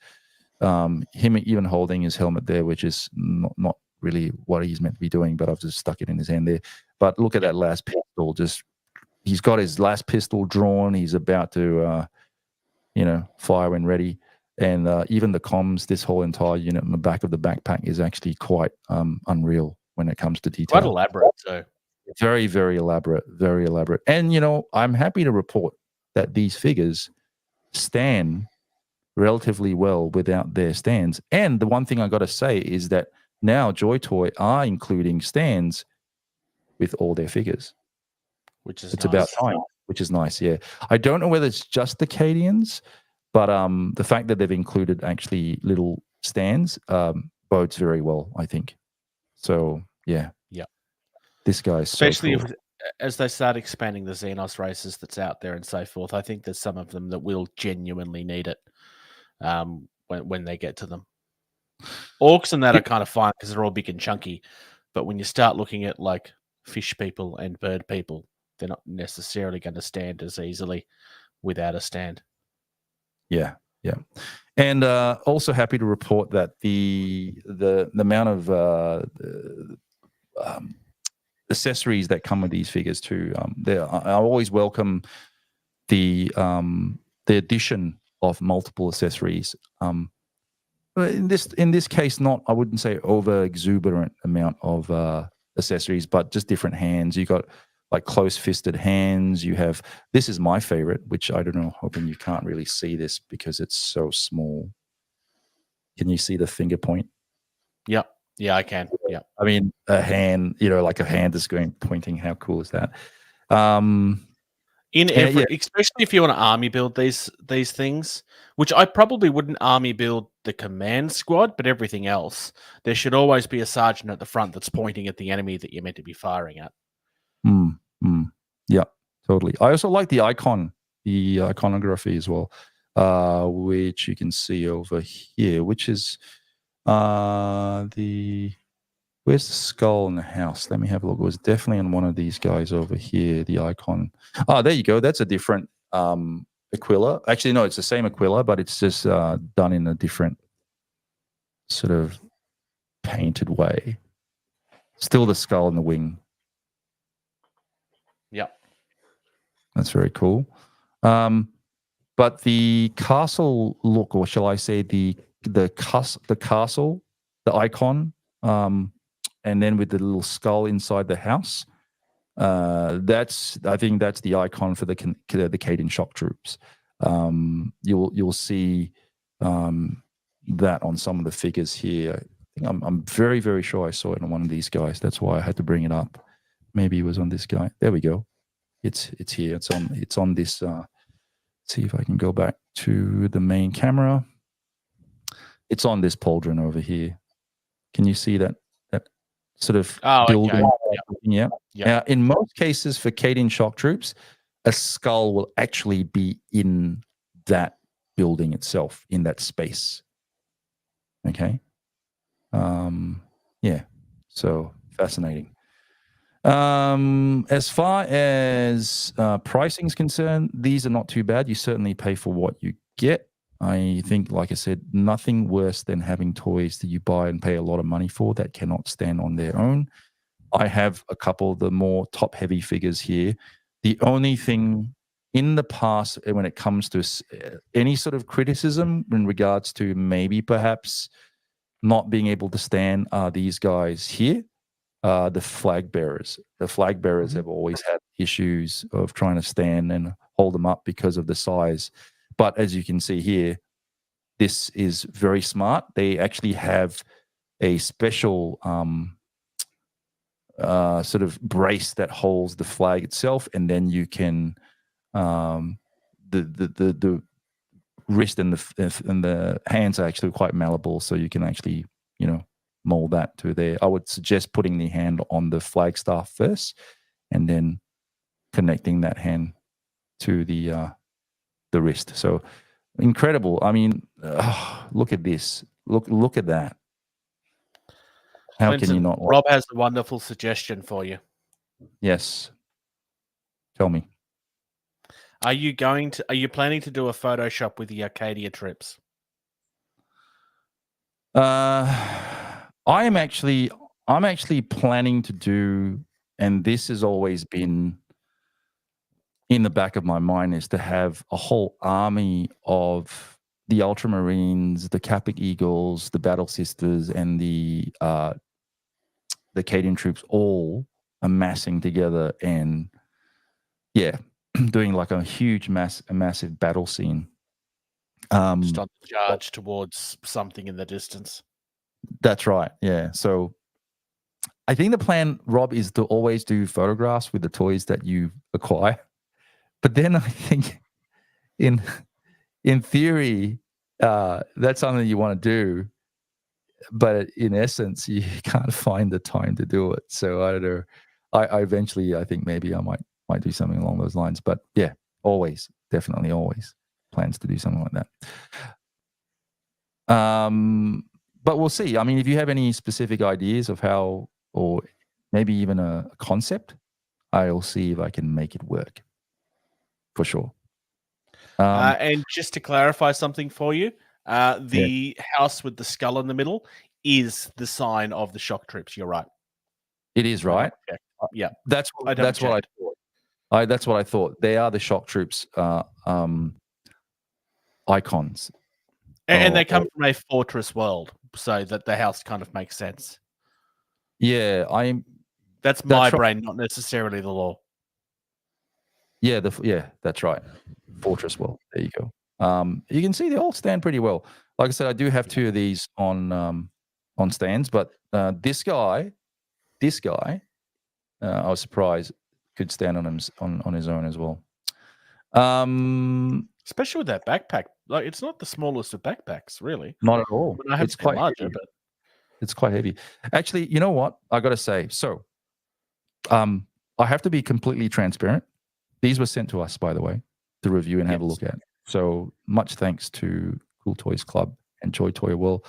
him even holding his helmet there, which is not really what he's meant to be doing, but I've just stuck it in his hand there. But look at that last pistol. He's got his last pistol drawn. He's about to, fire when ready. And even the comms, this whole entire unit on the back of the backpack is actually quite unreal when it comes to detail. Quite elaborate, too. Very, very elaborate, very elaborate. And, I'm happy to report that these figures stand relatively well without their stands. And the one thing I got to say is that now JoyToy are including stands with all their figures. It's nice. About time, which is nice, yeah. I don't know whether it's just the Cadians, but the fact that they've included actually little stands bodes very well, I think. So, yeah. Yeah. This guy's especially so cool. As they start expanding the Xenos races that's out there and so forth, I think there's some of them that will genuinely need it when they get to them. Orcs and that are kind of fine because they're all big and chunky, But when you start looking at like fish people and bird people, they're not necessarily going to stand as easily without a stand. Yeah. And also happy to report that the amount of accessories that come with these figures too. I always welcome the addition of multiple accessories. But in this case, I wouldn't say over exuberant amount of accessories, but just different hands. You got like close-fisted hands. You have, this is my favorite, which I don't know, hoping you can't really see this because it's so small. Can you see the finger point? Yep. Yeah, I can. Yeah. I mean, a hand, like a hand is pointing. How cool is that? Especially if you want to army build these things, which I probably wouldn't army build the command squad, but everything else, there should always be a sergeant at the front that's pointing at the enemy that you're meant to be firing at. Yeah, totally. I also like the iconography as well, which you can see over here, which is where's the skull in the house? Let me have a look. It was definitely on one of these guys over here, the icon. Oh, there you go. That's a different Aquila. Actually, no, it's the same Aquila, but it's just done in a different sort of painted way. Still the skull and the wing. Yep. That's very cool. But the castle look, or shall I say the castle, the icon, and then with the little skull inside the house, I think that's the icon for the Cadian shock troops. You'll see that on some of the figures here. I think I'm very, very sure I saw it on one of these guys. That's why I had to bring it up. Maybe it was on this guy. There we go. It's here. It's on this. See if I can go back to the main camera. It's on this pauldron over here. Can you see that sort of building? Okay. Yeah. In most cases for Cadian shock troops, a skull will actually be in that building itself, in that space. Okay. Yeah. So fascinating. As far as pricing is concerned, these are not too bad. You certainly pay for what you get. I think, like I said, nothing worse than having toys that you buy and pay a lot of money for that cannot stand on their own. I have a couple of the more top-heavy figures here. The only thing in the past when it comes to any sort of criticism in regards to maybe perhaps not being able to stand are these guys here. The flag bearers. The flag bearers have always had issues of trying to stand and hold them up because of the size. But as you can see here, this is very smart. They actually have a special sort of brace that holds the flag itself, and then you can the wrist and the hands are actually quite malleable, so you can actually mold that to there. I would suggest putting the hand on the flagstaff first, and then connecting that hand to the wrist. So incredible. I mean, look at this. Look at that. How Clinton, can you not? Rob has a wonderful suggestion for you. Yes. Tell me. Are you planning to do a Photoshop with the Arcadia trips? I'm actually planning to do, and this has always been in the back of my mind, is to have a whole army of the Ultramarines, the Capic Eagles, the Battle Sisters, and the Cadian troops all amassing together and doing like a huge massive battle scene. Just on the charge towards something in the distance. That's right. Yeah. So I think the plan, Rob, is to always do photographs with the toys that you acquire. But then I think in theory, that's something you want to do. But in essence, you can't find the time to do it. So I don't know. I eventually, I think maybe I might do something along those lines. But yeah, definitely always plans to do something like that. But we'll see. I mean, if you have any specific ideas of how or maybe even a concept, I'll see if I can make it work for sure. And just to clarify something for you, the house with the skull in the middle is the sign of the shock troops. You're right. It is, right? Yeah. That's what I thought. That's what I thought. They are the shock troops icons. And they come from a fortress world, so that the house kind of makes sense. Yeah, That's my brain, not necessarily the law. Yeah, that's right. Fortress world. There you go. You can see they all stand pretty well. Like I said, I do have two of these on stands, but this guy, I was surprised could stand on his own as well. Especially with that backpack, like it's not the smallest of backpacks, really. Not at all. I mean, it's quite larger, heavy. But it's quite heavy. Actually, you know what? I got to say, so I have to be completely transparent. These were sent to us, by the way, to review and have a look at. So much thanks to Cool Toys Club and JoyToy World.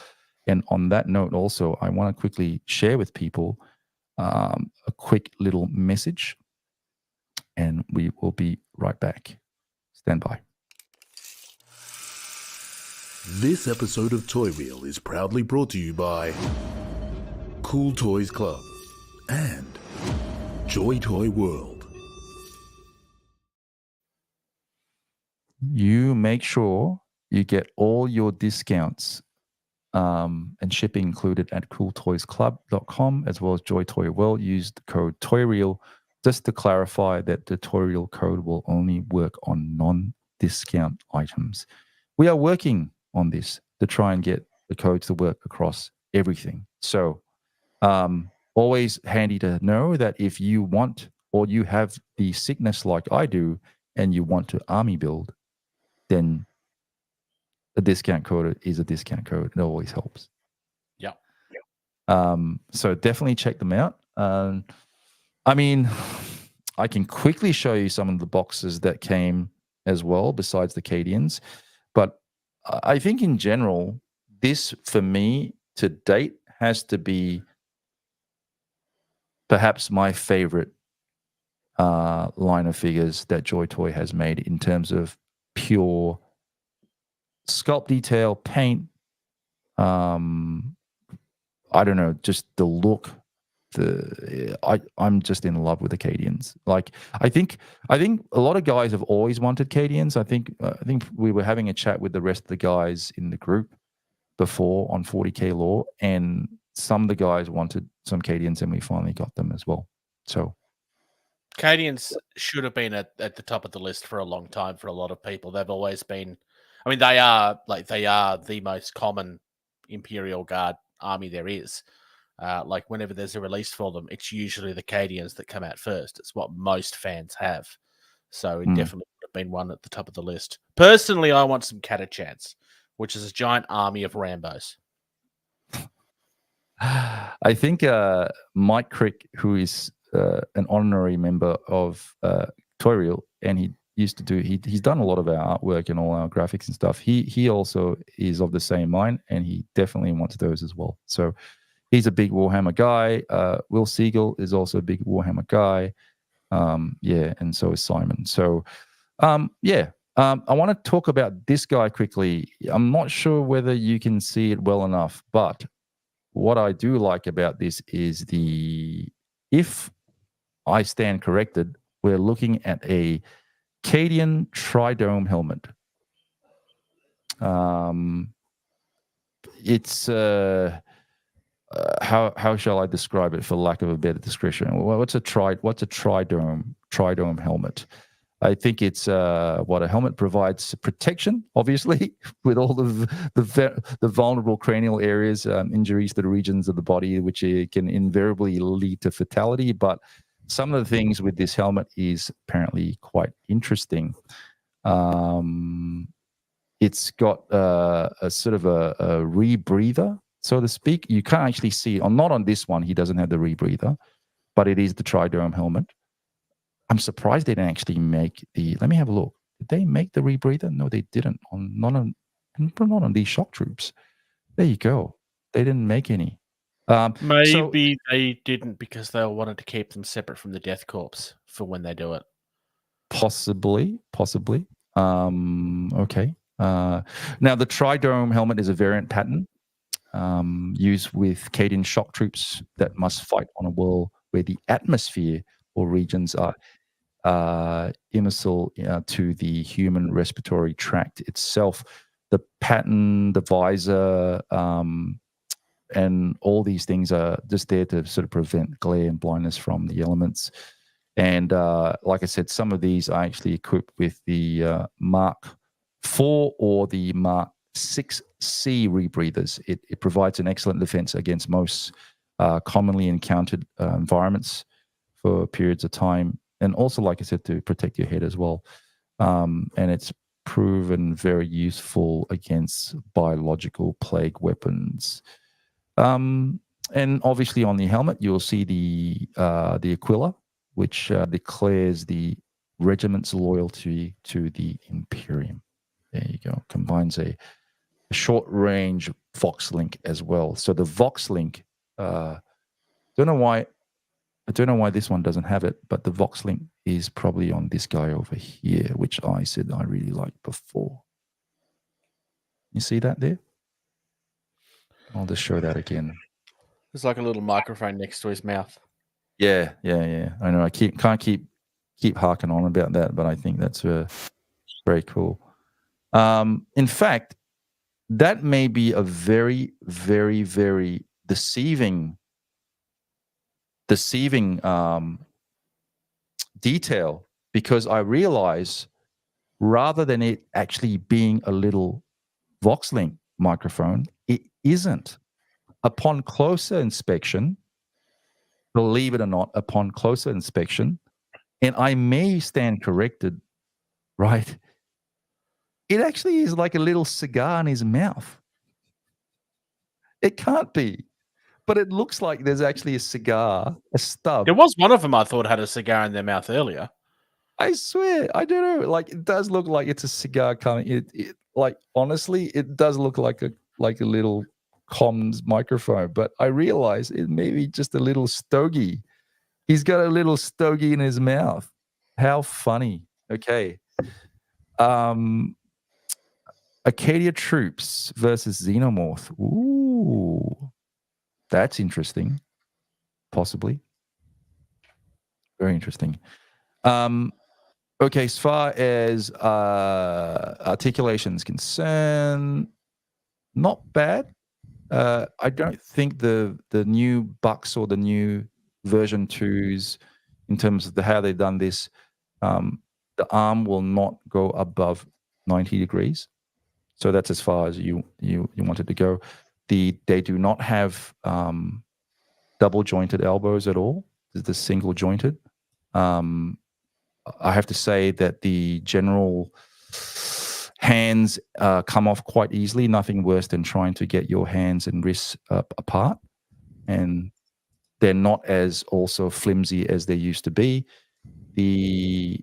And on that note, also, I want to quickly share with people a quick little message, and we will be right back. Stand by. This episode of Toy Reel is proudly brought to you by Cool Toys Club and JoyToy World. You make sure you get all your discounts and shipping included at cooltoysclub.com as well as JoyToy World. Use the code TOYREEL. Just to clarify that the TOYREEL code will only work on non-discount items. We are working on this to try and get the codes to work across everything. So always handy to know that if you want or you have the sickness like I do and you want to army build, then a discount code is a discount code. It always helps. Yeah. So definitely check them out. I mean, I can quickly show you some of the boxes that came as well, besides the Cadians. But I think in general, this for me to date has to be perhaps my favorite line of figures that JoyToy has made in terms of pure sculpt detail, paint. I don't know, just the look. I'm just in love with the Cadians. Like I think a lot of guys have always wanted Cadians. I think we were having a chat with the rest of the guys in the group before on 40K Law, and some of the guys wanted some Cadians, and we finally got them as well. So Cadians should have been at the top of the list for a long time for a lot of people. They've always been, I mean, they are the most common Imperial Guard army there is. Like whenever there's a release for them, it's usually the Cadians that come out first. It's what most fans have. So it definitely would have been one at the top of the list. Personally, I want some Cadians, which is a giant army of Rambos. I think Mike Crick, who is an honorary member of Toy Reel, and he used to do, he's done a lot of our artwork and all our graphics and stuff. He also is of the same mind, and he definitely wants those as well. So he's a big Warhammer guy. Will Siegel is also a big Warhammer guy. Yeah, and so is Simon. So yeah, I want to talk about this guy quickly. I'm not sure whether you can see it well enough, but what I do like about this is if I stand corrected, we're looking at a Cadian tridome helmet. It's how shall I describe it for lack of a better description? Well, what's a tridome helmet? I think it's what a helmet provides protection, obviously, with all the vulnerable cranial areas, injuries to the regions of the body, which can invariably lead to fatality. But some of the things with this helmet is apparently quite interesting. It's got a sort of a rebreather, so to speak. You can't actually see, not on this one, he doesn't have the rebreather, but it is the tridome helmet. I'm surprised they didn't actually make let me have a look. Did they make the rebreather? No, they didn't. Not on these shock troops. There you go. They didn't make any. Maybe they didn't because they wanted to keep them separate from the Death Corps for when they do it. Possibly. Okay. Now, the Tridome helmet is a variant pattern used with Cadian shock troops that must fight on a world where the atmosphere or regions are immissile to the human respiratory tract itself. The pattern, the visor, and all these things are just there to sort of prevent glare and blindness from the elements. And like I said, some of these are actually equipped with the Mark IV or the Mark 6C rebreathers. It provides an excellent defense against most commonly encountered environments for periods of time. And also, like I said, to protect your head as well. And it's proven very useful against biological plague weapons. And obviously on the helmet, you'll see the Aquila, which declares the regiment's loyalty to the Imperium. There you go. Combines a short-range Vox link as well. So the Vox link, I don't know why this one doesn't have it, but the Vox link is probably on this guy over here, which I said I really liked before. You see that there? I'll just show that again. There's like a little microphone next to his mouth. Yeah. I know. I can't keep harking on about that, but I think that's very cool. In fact, that may be a very, very, very deceiving detail, because I realize rather than it actually being a little Voxlink microphone, it isn't. Upon closer inspection, believe it or not, upon closer inspection, and I may stand corrected, right? It actually is like a little cigar in his mouth. It can't be, but it looks like there's actually a cigar, a stub. There was one of them I thought had a cigar in their mouth earlier. I swear, I don't know. Like, it does look like it's a cigar coming. It like, honestly, it does look like a little comms microphone. But I realize it may be just a little stogie. He's got a little stogie in his mouth. How funny. Okay. Acadia troops versus Xenomorph. Ooh, that's interesting. Possibly. Very interesting. Okay, as far as articulation is concerned, not bad. I don't think the new Bucks or the new version 2s, in terms of how they've done this, the arm will not go above 90 degrees. So that's as far as you wanted to go. They do not have double jointed elbows at all. It's single jointed. I have to say that the general hands come off quite easily. Nothing worse than trying to get your hands and wrists apart. And they're not as also flimsy as they used to be. The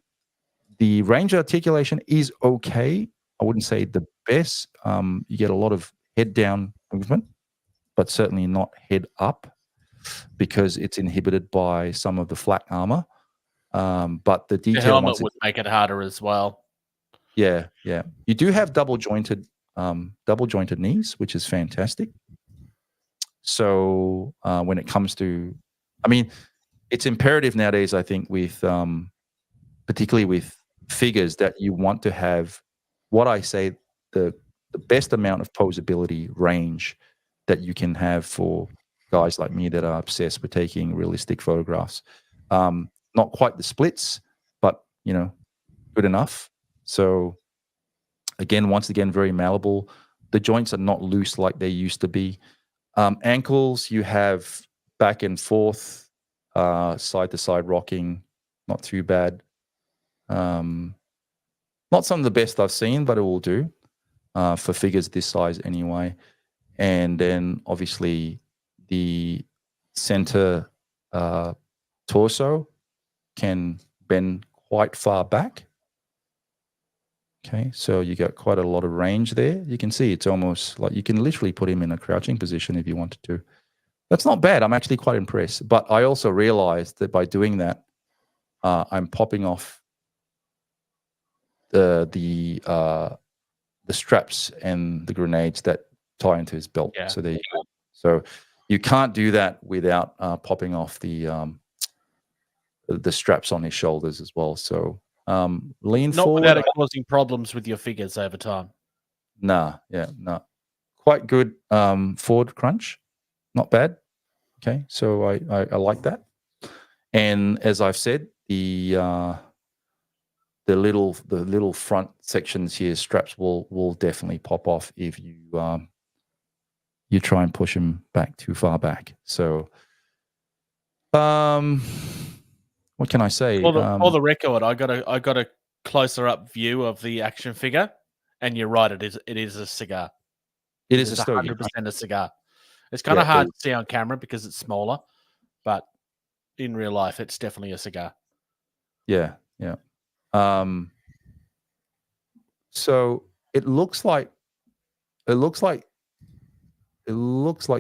range of articulation is okay. I wouldn't say the best. You get a lot of head down movement, but certainly not head up, because it's inhibited by some of the flak armor. But the detail, the helmet would make it harder as well. Yeah. You do have double jointed knees, which is fantastic. So when it comes to, I mean, it's imperative nowadays, I think, with particularly with figures, that you want to have what I say the best amount of posability range that you can have for guys like me that are obsessed with taking realistic photographs. Not quite the splits, but good enough. So once again, very malleable. The joints are not loose like they used to be. Ankles, you have back and forth, side to side rocking, not too bad. Not some of the best I've seen, but it will do for figures this size anyway. And then obviously the center torso can bend quite far back. Okay, so you got quite a lot of range there. You can see it's almost like you can literally put him in a crouching position if you wanted to. That's not bad. I'm actually quite impressed. But I also realized that by doing that, I'm popping off the straps and the grenades that tie into his belt. Yeah. So there you go. So you can't do that without popping off the straps on his shoulders as well. So lean Not forward. without it causing problems with your figures over time. Nah. Quite good forward crunch. Not bad. Okay, so I like that. And as I've said, the little front sections here, straps will definitely pop off if you you try and push them back too far back. So, what can I say? For the record, I got a closer up view of the action figure, and you're right. It is a cigar. It is a stogie. 100% a cigar. It's kind of Yeah, hard to see on camera because it's smaller, but in real life, it's definitely a cigar. Yeah. So it looks like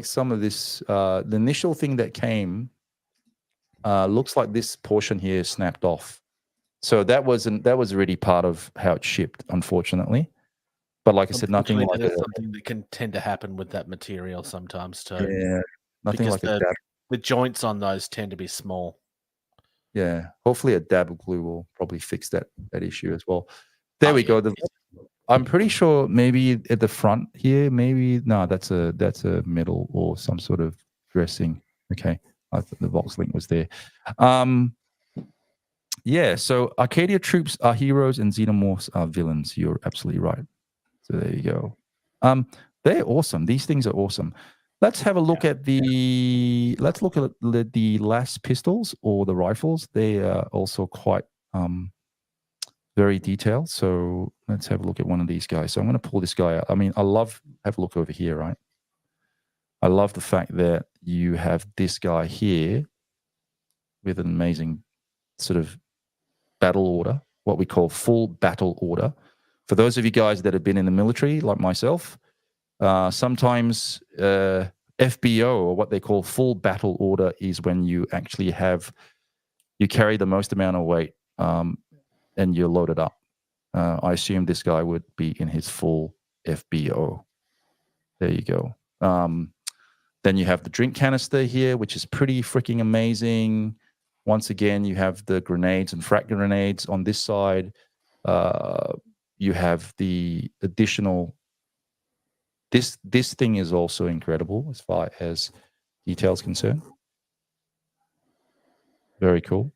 some of this the initial thing that came looks like this portion here snapped off. So that was already part of how it shipped, unfortunately. But like I said, nothing like that's something that can tend to happen with that material sometimes too. Yeah, nothing because like a dab. the joints on those tend to be small. Yeah, hopefully a dab of glue will probably fix that issue as well. There we go. I'm pretty sure maybe at the front here, that's a metal or some sort of dressing. Okay, I thought the Vox link was there. Yeah, so Arcadia troops are heroes and xenomorphs are villains. You're absolutely right. So there you go. They're awesome. These things are awesome. Let's have a look at the last pistols or the rifles. They are also quite very detailed. So let's have a look at one of these guys. So I'm going to pull this guy out. I mean, have a look over here, right? I love the fact that you have this guy here with an amazing sort of battle order, what we call full battle order. For those of you guys that have been in the military, like myself, sometimes FBO, or what they call full battle order, is when you actually carry the most amount of weight and you're loaded up. I assume this guy would be in his full FBO. There you go. Then you have the drink canister here, which is pretty freaking amazing. Once again, you have the grenades and frag grenades on this side. You have the additional. This thing is also incredible as far as details concerned. Very cool.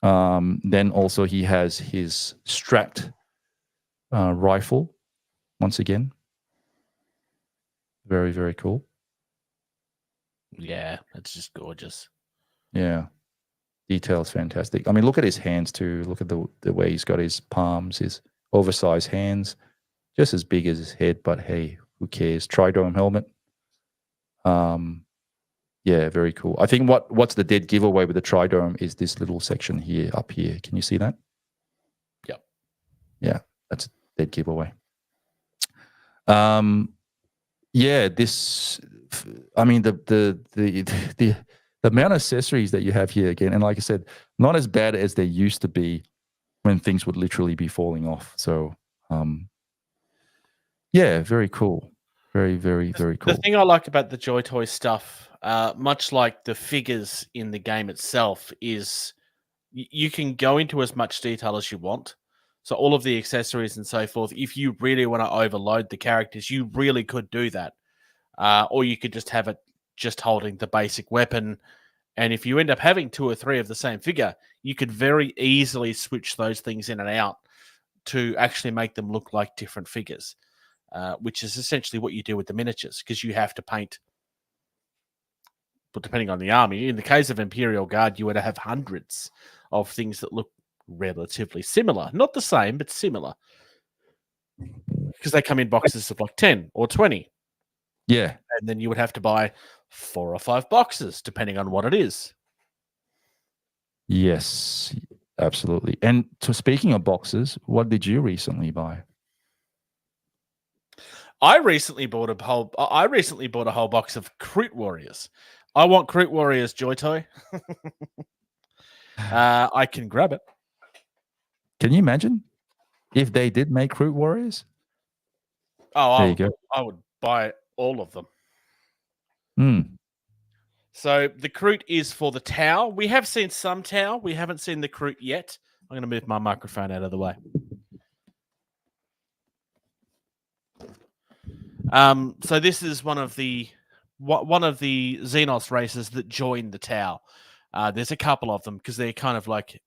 Then also he has his strapped rifle. Once again, very, very cool. Yeah, it's just gorgeous. Yeah, details fantastic. I mean, look at his hands too. Look at the way he's got his palms, his oversized hands, just as big as his head. But hey, who cares? Tridome helmet. Yeah, very cool. I think what's the dead giveaway with the Tridome is this little section here, up here. Can you see that? Yep. Yeah, that's a dead giveaway. Yeah, this. I mean, the amount of accessories that you have here again, and like I said, not as bad as they used to be when things would literally be falling off. So, yeah, very cool. Very, very, very cool. The thing I like about the JoyToy stuff, much like the figures in the game itself, is you can go into as much detail as you want. So all of the accessories and so forth, if you really want to overload the characters, you really could do that. Or you could just have it just holding the basic weapon. And if you end up having 2 or 3 of the same figure, you could very easily switch those things in and out to actually make them look like different figures. Which is essentially what you do with the miniatures, because you have to paint, but depending on the army, in the case of Imperial Guard, you would have hundreds of things that look relatively similar. Not the same, but similar. Because they come in boxes of like 10 or 20. Yeah. And then you would have to buy 4 or 5 boxes, depending on what it is. Yes, absolutely. And so speaking of boxes, what did you recently buy? I recently bought a whole box of Cruit Warriors. I want Cruit Warriors, JoyToy. I can grab it. Can you imagine if they did make Cruit Warriors? Oh, There you go. I would buy all of them. Hmm. So the Cruit is for the Tau. We have seen some Tau. We haven't seen the Cruit yet. I'm going to move my microphone out of the way. So this is one of the Xenos races that join the Tau. There's a couple of them because they're kind of like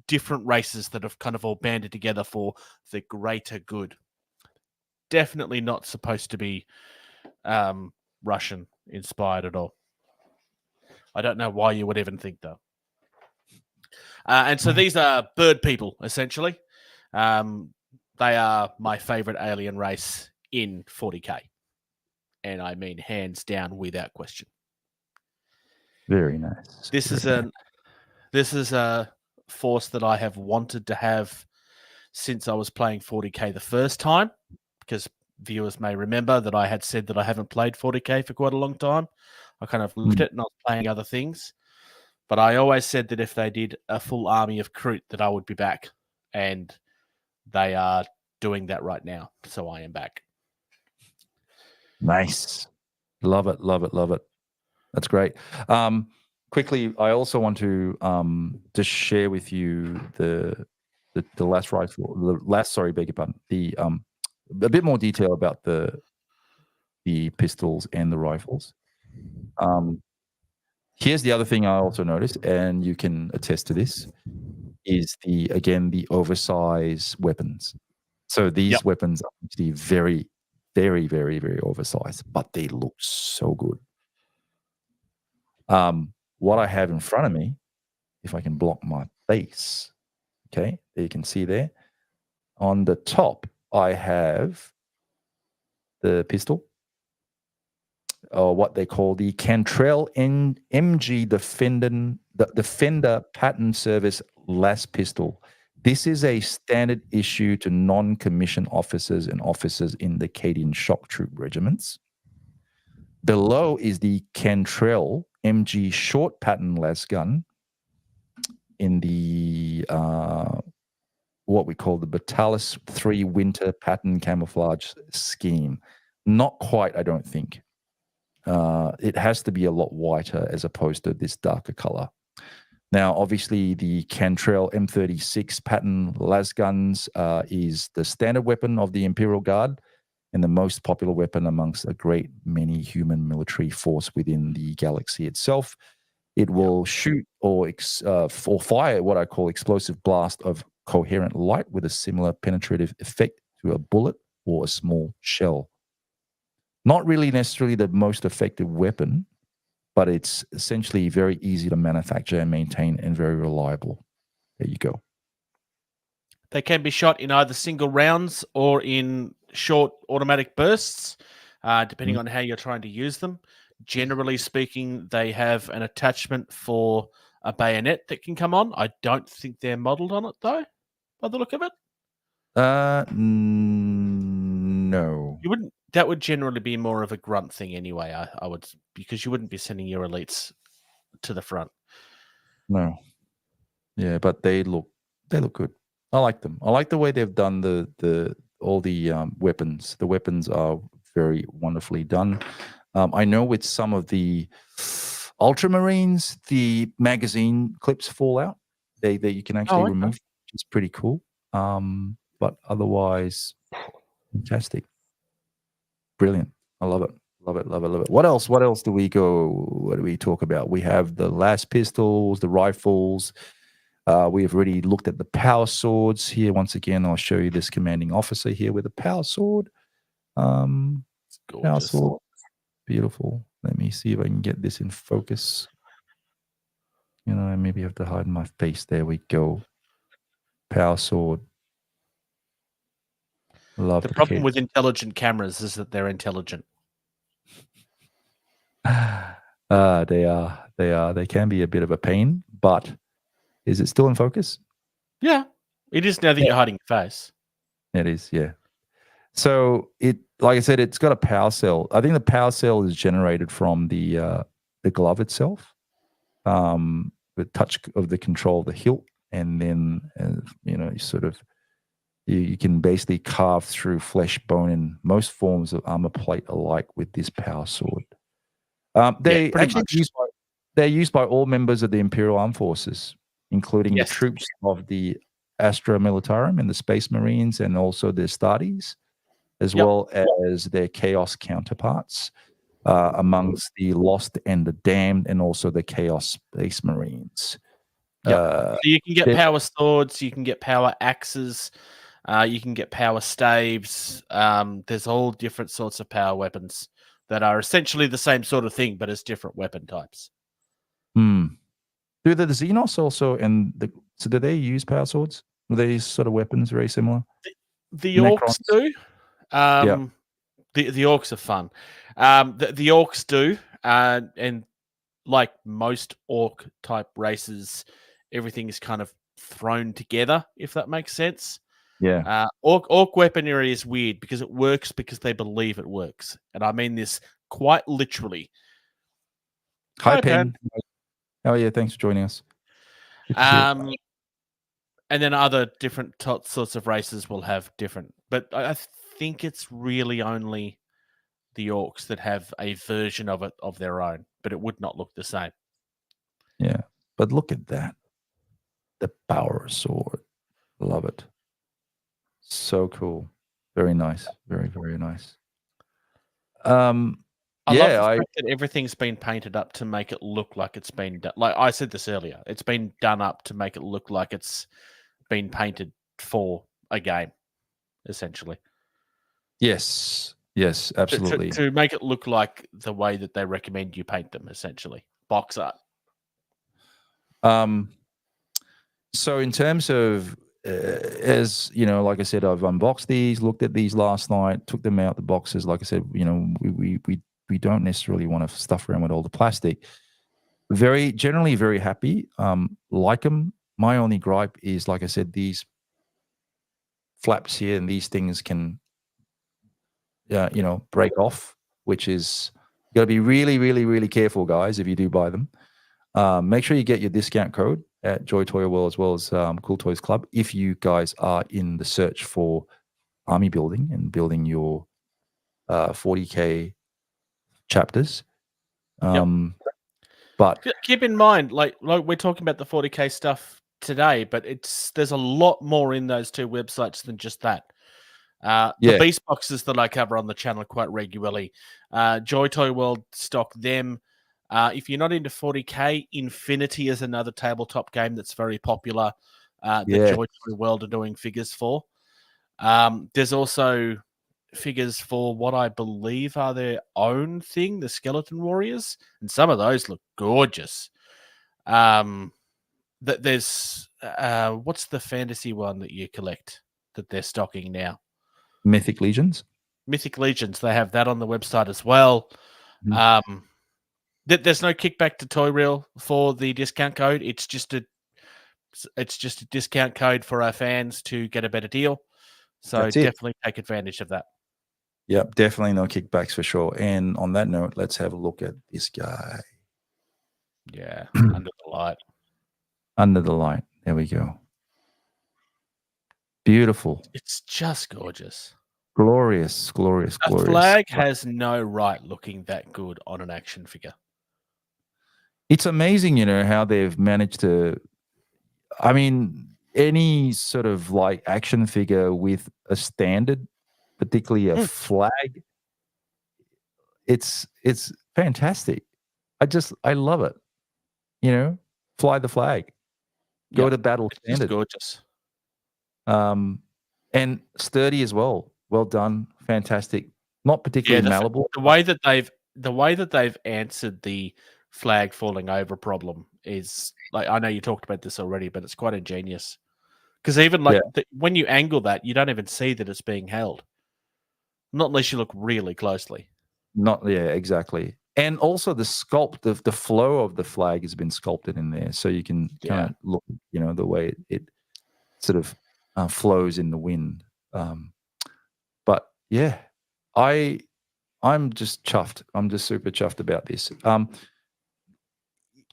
different races that have kind of all banded together for the greater good. Definitely not supposed to be Russian inspired at all. I don't know why you would even think that. And so these are bird people, essentially. They are my favorite alien race in 40K. And I mean hands down without question. Very nice. This is a force that I have wanted to have since I was playing 40K the first time, because viewers may remember that I had said that I haven't played 40K for quite a long time. I kind of left it and I was playing other things. But I always said that if they did a full army of Cruit, that I would be back. And they are doing that right now. So I am back. Nice. Love it, love it, love it. That's great. Quickly, I also want to just share with you the last rifle, beg your pardon, a bit more detail about the pistols and the rifles. Here's the other thing I also noticed, and you can attest to this, is the oversized weapons. So these weapons are actually very, very, very, very oversized, but they look so good. What I have in front of me, if I can block my face, okay, you can see there. On the top, I have the pistol, or what they call the Cantrell MG Defender Pattern Service Las Pistol. This is a standard issue to non-commissioned officers and officers in the Cadian shock troop regiments. Below is the Cantrell MG Short Pattern Las gun in the what we call the Batalis 3 Winter Pattern Camouflage scheme. Not quite, I don't think. It has to be a lot whiter as opposed to this darker color. Now, obviously, the Cantrell M36 pattern las guns is the standard weapon of the Imperial Guard and the most popular weapon amongst a great many human military force within the galaxy itself. It will shoot or fire what I call explosive blast of coherent light with a similar penetrative effect to a bullet or a small shell. Not really necessarily the most effective weapon, but it's essentially very easy to manufacture and maintain and very reliable. There you go. They can be shot in either single rounds or in short automatic bursts, depending on how you're trying to use them. Generally speaking, they have an attachment for a bayonet that can come on. I don't think they're modeled on it, though, by the look of it. No. You wouldn't. That would generally be more of a grunt thing anyway, I would, because you wouldn't be sending your elites to the front. No. Yeah, but they look good. I like them. I like the way they've done all the weapons. The weapons are very wonderfully done. I know with some of the Ultramarines, the magazine clips fall out. They you can actually remove, which is pretty cool. But otherwise, fantastic. Brilliant. I love it. Love it, love it, love it. What else? What else do we talk about? We have the las pistols, the rifles. We have already looked at the power swords here. Once again, I'll show you this commanding officer here with a power sword. Power sword. Beautiful. Let me see if I can get this in focus. You know, I maybe have to hide my face. There we go. Power sword. Love the problem with intelligent cameras is that they're intelligent. They are. They can be a bit of a pain, but is it still in focus? Yeah, it is now that you're hiding your face. It is, yeah. So it, like I said, it's got a power cell. I think the power cell is generated from the glove itself, the touch of the control of the hilt, and then you sort of you can basically carve through flesh, bone, and most forms of armor plate alike with this power sword. They actually they're used by all members of the Imperial Armed Forces, including the troops of the Astra Militarum and the Space Marines, and also the Astartes, as well as their Chaos counterparts amongst the Lost and the Damned, and also the Chaos Space Marines. So you can get power swords, you can get power axes, you can get power staves. There's all different sorts of power weapons that are essentially the same sort of thing, but as different weapon types. Do the Xenos also, so do they use power swords? Are these sort of weapons very similar? The orcs do. The orcs are fun. The orcs do, and like most orc type races, everything is kind of thrown together, if that makes sense. Yeah. Orc weaponry is weird because it works because they believe it works, and I mean this quite literally. Hi, Pen. Oh yeah, thanks for joining us. And then other different sorts of races will have different, but I think it's really only the orcs that have a version of it of their own, but it would not look the same. Yeah, but look at that. The power sword. Love it. So cool. Very nice. Very, very nice. I love the fact that everything's been painted up to make it look like it's been done. Like I said this earlier, it's been done up to make it look like it's been painted for a game, essentially. Yes. Yes, absolutely. To make it look like the way that they recommend you paint them, essentially. Box art. So in terms of, as you know, like I said, I've unboxed these, looked at these last night, took them out the boxes. Like I said, we don't necessarily want to stuff around with all the plastic. Generally very happy. Like them. My only gripe is, like I said, these flaps here and these things can, break off, which is, you got to be really, really, really careful, guys, if you do buy them. Make sure you get your discount code at JoyToy World, as well as Cool Toys Club, if you guys are in the search for army building and building your 40K chapters. But keep in mind, like we're talking about the 40K stuff today, but there's a lot more in those two websites than just that. The beast boxes that I cover on the channel quite regularly, JoyToy World stock them. If you're not into 40K, Infinity is another tabletop game that's very popular that JoyToy World are doing figures for. There's also figures for what I believe are their own thing, the Skeleton Warriors, and some of those look gorgeous. There's what's the fantasy one that you collect that they're stocking now? Mythic Legions. Mythic Legions. They have that on the website as well. There's no kickback to Toy Reel for the discount code. It's just a discount code for our fans to get a better deal. So definitely take advantage of that. Yep, definitely no kickbacks for sure. And on that note, let's have a look at this guy. Yeah, under the light. Under the light. There we go. Beautiful. It's just gorgeous. Glorious. A flag has no right looking that good on an action figure. It's amazing, how they've managed to, I mean, any sort of like action figure with a standard, particularly a flag, it's fantastic. I love it. Fly the flag. Go to battle standard. It's gorgeous. And sturdy as well. Well done. Fantastic. Not particularly malleable. The way that they've answered the flag falling over problem is, like, I know you talked about this already, but it's quite ingenious. Because even when you angle that, you don't even see that it's being held. Not unless you look really closely. Exactly. And also the sculpt, the flow of the flag has been sculpted in there, so you can kind of look, the way it sort of flows in the wind. But yeah, I'm just chuffed. I'm just super chuffed about this.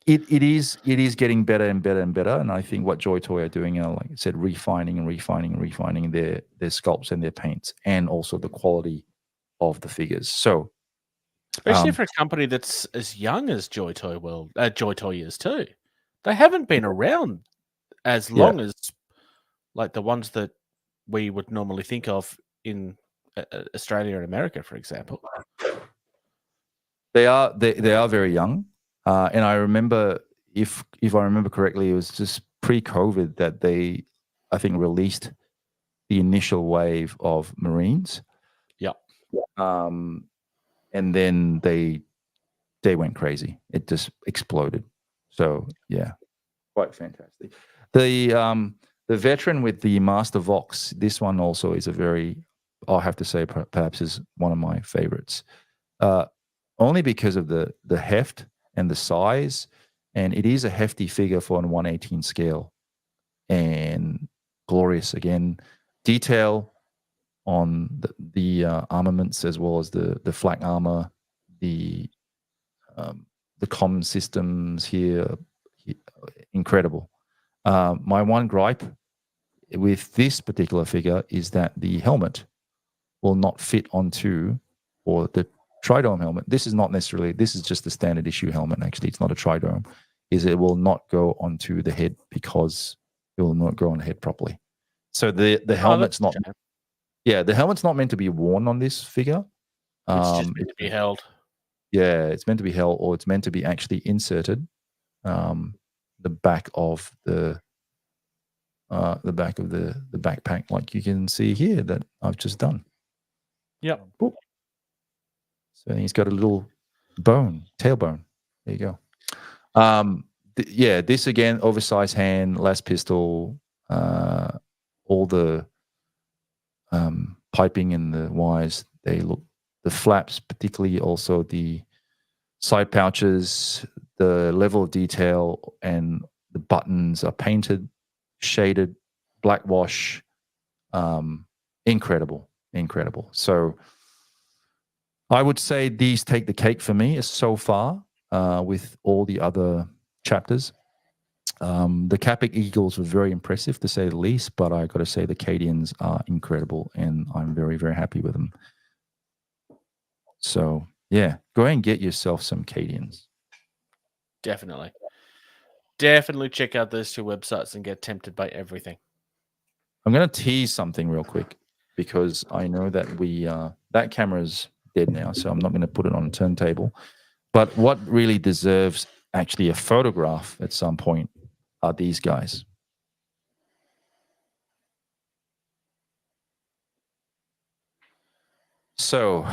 It is getting better and better and better. And I think what JoyToy are doing, like I said, refining their sculpts and their paints, and also the quality of the figures. So, especially for a company that's as young as JoyToy is too. They haven't been around as long as like the ones that we would normally think of in Australia and America, for example. They are very young, and I remember, if I remember correctly, it was just pre-COVID that they, I think, released the initial wave of Marines. Yeah. And then they went crazy. It just exploded. So yeah, quite fantastic. The veteran with the Master Vox, this one also is a very, I'll have to say, perhaps is one of my favorites. Only because of the heft and the size, and it is a hefty figure for a 1/18 scale, and glorious again. Detail on the armaments, as well as the flak armor, the comm systems here, incredible. My one gripe with this particular figure is that the helmet will not fit onto, or the tridome helmet. This is not necessarily, this is just the standard issue helmet. Actually, it's not a tridome. Is it will not go onto the head, because it will not go on the head properly. So the helmet's not. Yeah, the helmet's not meant to be worn on this figure. It's just meant to be held. Yeah, it's meant to be held, or it's meant to be actually inserted. The back of the backpack, like you can see here that I've just done. Yep. Boop. So he's got a little tailbone. There you go. This again, oversized hand, last pistol, all the piping and the wires, the flaps, particularly also the side pouches, the level of detail, and the buttons are painted, shaded, black wash. Incredible. So I would say these take the cake for me so far, with all the other chapters. The Capic Eagles were very impressive, to say the least, but I got to say the Cadians are incredible, and I'm very, very happy with them. So yeah, go ahead and get yourself some Cadians. Definitely check out those two websites and get tempted by everything. I'm going to tease something real quick, because I know that that camera's dead now, so I'm not going to put it on a turntable. But what really deserves actually a photograph at some point are these guys. So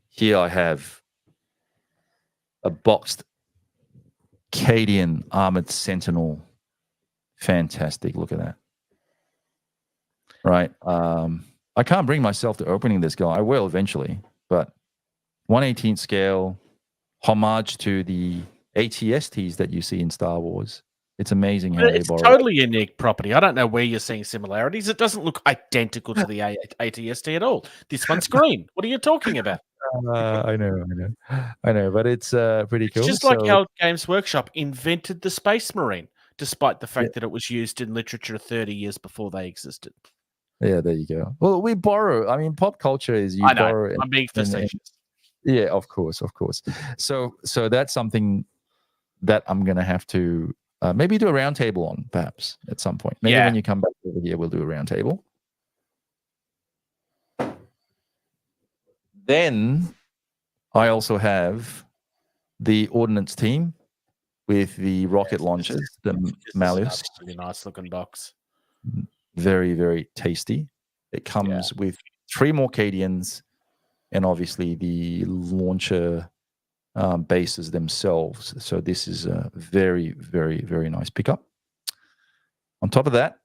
here I have a boxed Cadian armored sentinel. Fantastic. Look at that. Right. I can't bring myself to opening this guy. I will eventually, but 1/18 scale, homage to the ATSTs that you see in Star Wars. It's amazing how it's they borrow. Totally unique property. I don't know where you're seeing similarities. It doesn't look identical to the ATST at all. This one's green. What are you talking about? I know, but it's pretty cool. It's just like how Games Workshop invented the Space Marine, despite the fact that it was used in literature 30 years before they existed. Yeah, there you go. Well, we borrow. I mean, pop culture is you borrow. I'm being facetious. Yeah, of course. So that's something that I'm gonna have to maybe do a roundtable on, perhaps at some point. Maybe when you come back over here, we'll do a roundtable. Then I also have the ordnance team with the rocket launchers, the Malleus. Really nice looking box. Very, very tasty. It comes with 3 more Cadians, and obviously the launcher bases themselves. So this is a very, very, very nice pickup. On top of that,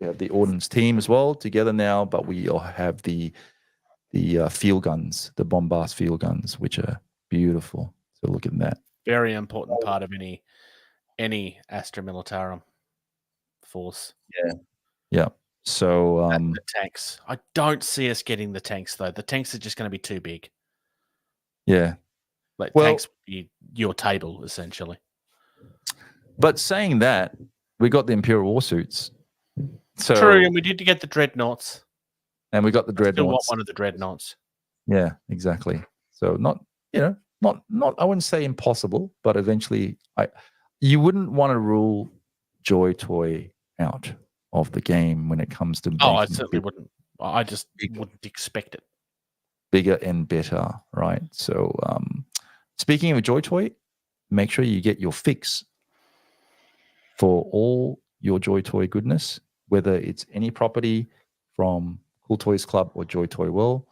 we have the ordnance team as well together now, but we all have the field guns, the bombast field guns, which are beautiful. So look at that. Very important part of any Astra Militarum force. Yeah. So And the tanks. I don't see us getting the tanks though. The tanks are just going to be too big. yeah. Like Well- tanks would be your table essentially. But saying that, we got the Imperial War suits. So True, and we did get the dreadnoughts. and we got the I still want dreadnoughts. one of the dreadnoughts. Yeah, exactly. So not I wouldn't say impossible, but eventually you wouldn't want to rule JoyToy out of the game when it comes to Oh, I making certainly wouldn't. I just wouldn't expect it. bigger and better, right? So speaking of JoyToy, make sure you get your fix for all your JoyToy goodness, whether it's any property from Cool Toys Club or JoyToy World.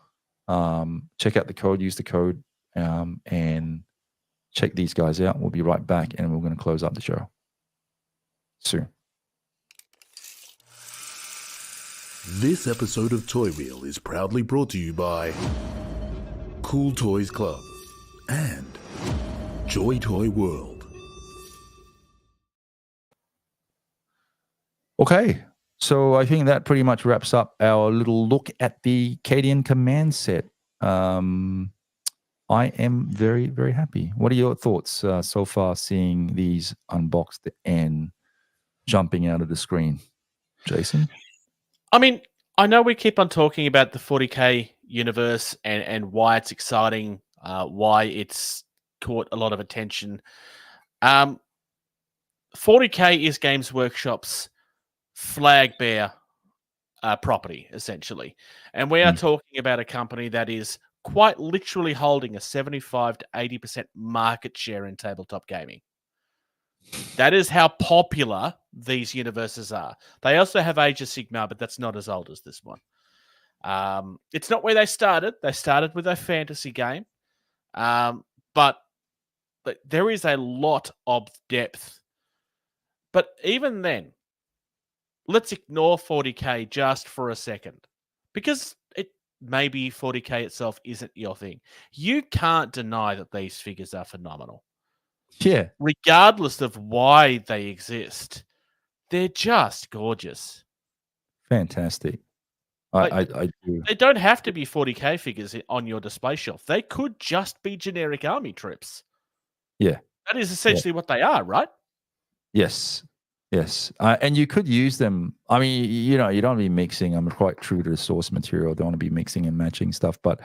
Check out the code, use the code, and check these guys out. We'll be right back, and we're going to close up the show soon. This episode of Toy Wheel is proudly brought to you by Cool Toys Club and JoyToy World. Okay, so I think that pretty much wraps up our little look at the Cadian command set. I am very, very happy. What are your thoughts so far seeing these unboxed and jumping out of the screen? Jason? I mean, I know we keep on talking about the 40K universe and why it's exciting, why it's caught a lot of attention. 40K is Games Workshop's flag bear property, essentially. And we are talking about a company that is quite literally holding a 75 to 80% market share in tabletop gaming. That is how popular these universes are. They also have Age of Sigmar, but that's not as old as this one. It's not where they started. They started with a fantasy game. But there is a lot of depth. But even then, let's ignore 40K just for a second. Because maybe 40K itself isn't your thing. You can't deny that these figures are phenomenal. Yeah. Regardless of why they exist, they're just gorgeous. Fantastic. I do. They don't have to be 40K figures on your display shelf. They could just be generic army trips. Yeah. That is essentially what they are, right? Yes. Yes. And you could use them. I mean, you don't want to be mixing. I'm quite true to the source material. Don't want to be mixing and matching stuff, but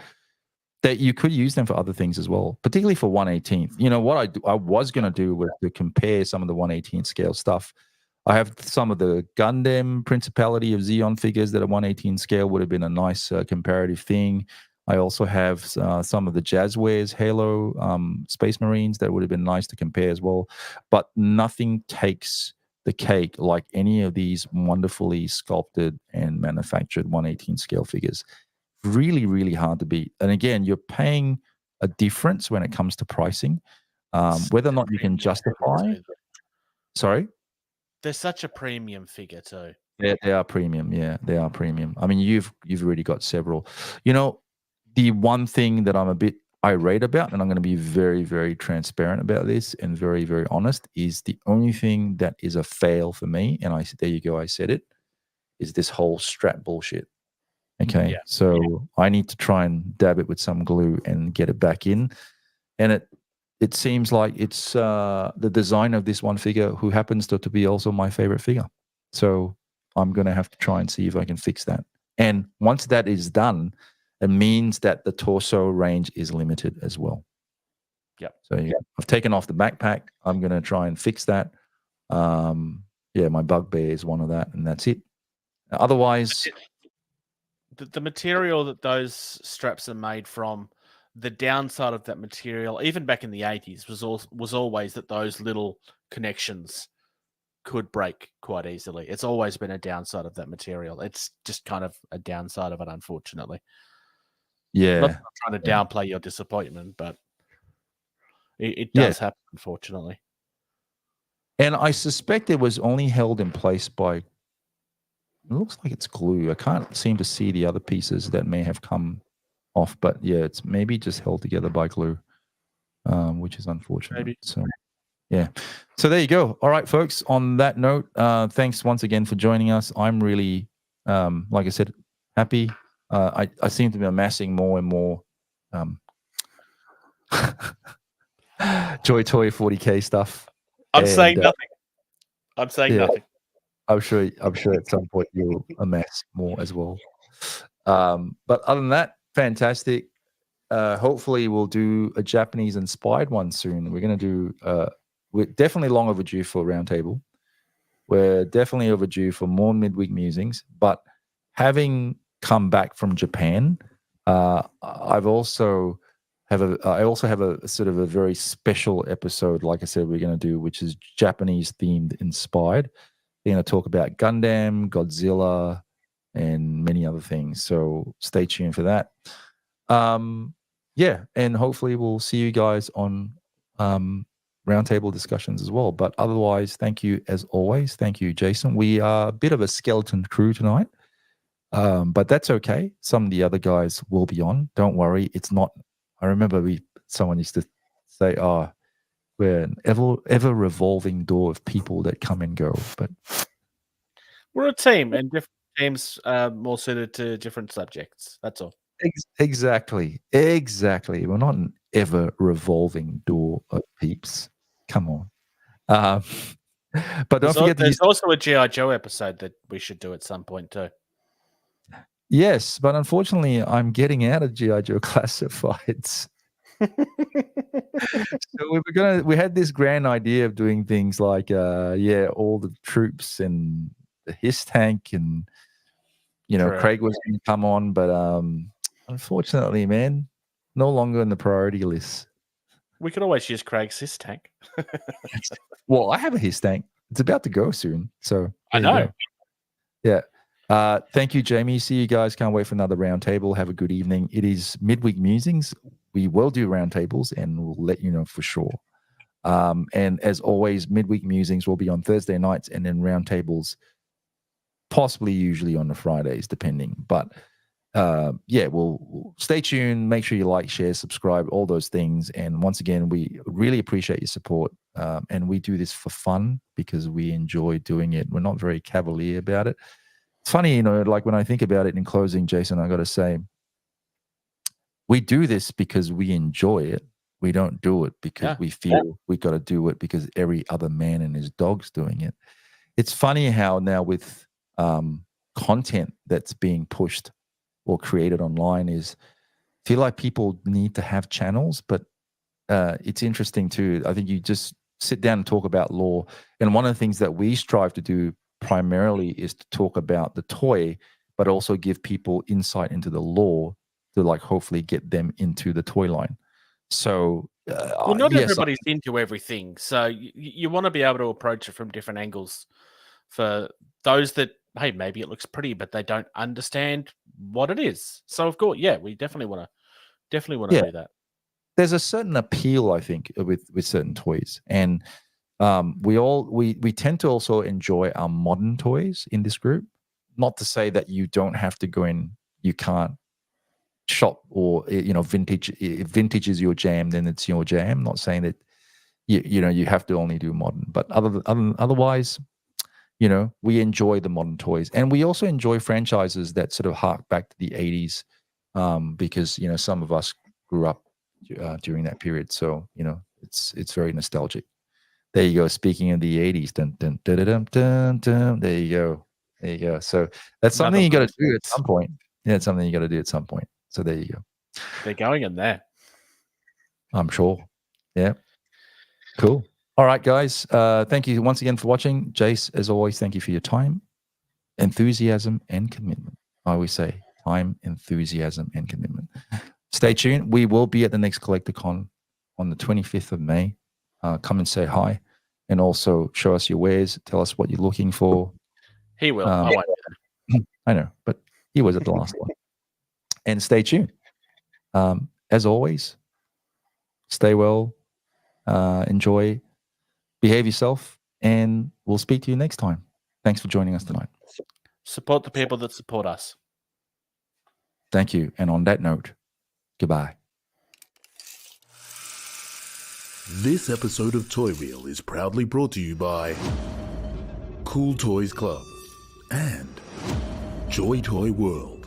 that you could use them for other things as well, particularly for 1/18th. You know, what I was going to do was to compare some of the 1/18th scale stuff. I have some of the Gundam Principality of Xeon figures that are 1/18 scale would have been a nice comparative thing. I also have some of the Jazzwares Halo Space Marines that would have been nice to compare as well. But nothing takes the cake like any of these wonderfully sculpted and manufactured 1/18 scale figures. Really, really hard to beat. And again, you're paying a difference when it comes to pricing. Whether or not you can justify. Sorry? They're such a premium figure too. They are premium. Yeah, they are premium. I mean, you've already got several. You know, the one thing that I'm a bit irate about, and I'm going to be very, very transparent about this and very, very honest, is the only thing that is a fail for me, and there you go, I said it, is this whole strap bullshit. Okay, Yeah. so I need to try and dab it with some glue and get it back in. And it seems like it's the design of this one figure who happens to be also my favorite figure. So I'm going to have to try and see if I can fix that. And once that is done, it means that the torso range is limited as well. Yep. So yeah, I've taken off the backpack. I'm going to try and fix that. Yeah, my bugbear is one of that, and that's it. Otherwise, the material that those straps are made from, the downside of that material, even back in the 80s, was always that those little connections could break quite easily. It's always been a downside of that material. It's just kind of a downside of it, unfortunately. yeah. I'm not trying to downplay your disappointment, but it does happen, unfortunately. And I suspect it was only held in place by, it looks like it's glue. I can't seem to see the other pieces that may have come off, but yeah, it's maybe just held together by glue, which is unfortunate. Maybe. So yeah. So there you go. All right, folks. On that note, thanks once again for joining us. I'm really Like I said, happy. I seem to be amassing more and more JoyToy 40K stuff. I'm saying And, nothing. I'm saying yeah. nothing. I'm sure at some point you'll amass more as well. But other than that, fantastic. Hopefully we'll do a Japanese inspired one soon. We're going to do, we're definitely long overdue for a roundtable. We're definitely overdue for more midweek musings, but having come back from Japan, I also have a sort of a very special episode, like I said, we're going to do, which is Japanese themed inspired. We're going to talk about Gundam, Godzilla, and many other things. So stay tuned for that. Yeah, and hopefully we'll see you guys on roundtable discussions as well. But otherwise, thank you as always. Thank you, Jason. We are a bit of a skeleton crew tonight, but that's okay. Some of the other guys will be on. Don't worry. It's not. I remember someone used to say, "Oh, we're an ever revolving door of people that come and go." But we're a team, and different teams are more suited to different subjects. That's all. Exactly. We're not an ever revolving door of peeps. Come on. But don't forget there's also a G.I. Joe episode that we should do at some point too. Yes, but unfortunately, I'm getting out of G.I. Joe classifieds. So we had this grand idea of doing things like, all the troops and the HISS tank, and Correct. Craig was going to come on, but unfortunately, man, no longer in the priority list. We could always use Craig's HISS tank. Well, I have a HISS tank. It's about to go soon, so I know. Yeah. Thank you, Jamie. See you guys. Can't wait for another roundtable. Have a good evening. It is Midweek Musings. We will do roundtables, and we'll let you know for sure. And as always, Midweek Musings will be on Thursday nights, and then roundtables possibly usually on the Fridays, depending. But we'll stay tuned. Make sure you like, share, subscribe, all those things. And once again, we really appreciate your support. And we do this for fun because we enjoy doing it. We're not very cavalier about it. It's funny, like when I think about it in closing, Jason, I got to say, we do this because we enjoy it. We don't do it because we feel we got to do it because every other man and his dog's doing it. It's funny how now with content that's being pushed or created online feel like people need to have channels, but it's interesting too. I think you just sit down and talk about lore. And one of the things that we strive to do primarily is to talk about the toy, but also give people insight into the lore to hopefully get them into the toy line. So, not everybody's into everything. So you want to be able to approach it from different angles. For those that, hey, maybe it looks pretty, but they don't understand what it is. So of course, we definitely want to do that. There's a certain appeal, I think, with certain toys, and we tend to also enjoy our modern toys in this group. Not to say that you don't have to go in, you can't shop, or vintage. If vintage is your jam, then it's your jam. Not saying that you have to only do modern, but otherwise, we enjoy the modern toys, and we also enjoy franchises that sort of hark back to the 80s, because some of us grew up during that period. So it's very nostalgic. There you go. Speaking of the 80s, dun, dun, dun, dun, dun, dun, there you go. So that's something you got to do at some point. Yeah, it's something you got to do at some point. So there you go. They're going in there, I'm sure. Yeah. Cool. All right, guys. Thank you once again for watching. Jace, as always, thank you for your time, enthusiasm, and commitment. I always say time, enthusiasm, and commitment. Stay tuned. We will be at the next CollectorCon on the 25th of May. Come and say hi, and also show us your wares. Tell us what you're looking for. He will. I won't do that. I know, but he was at the last one. And stay tuned. As always, stay well, enjoy, behave yourself, and we'll speak to you next time. Thanks for joining us tonight. Support the people that support us. Thank you. And on that note, goodbye. This episode of Toy Reel is proudly brought to you by Cool Toys Club and JoyToy World.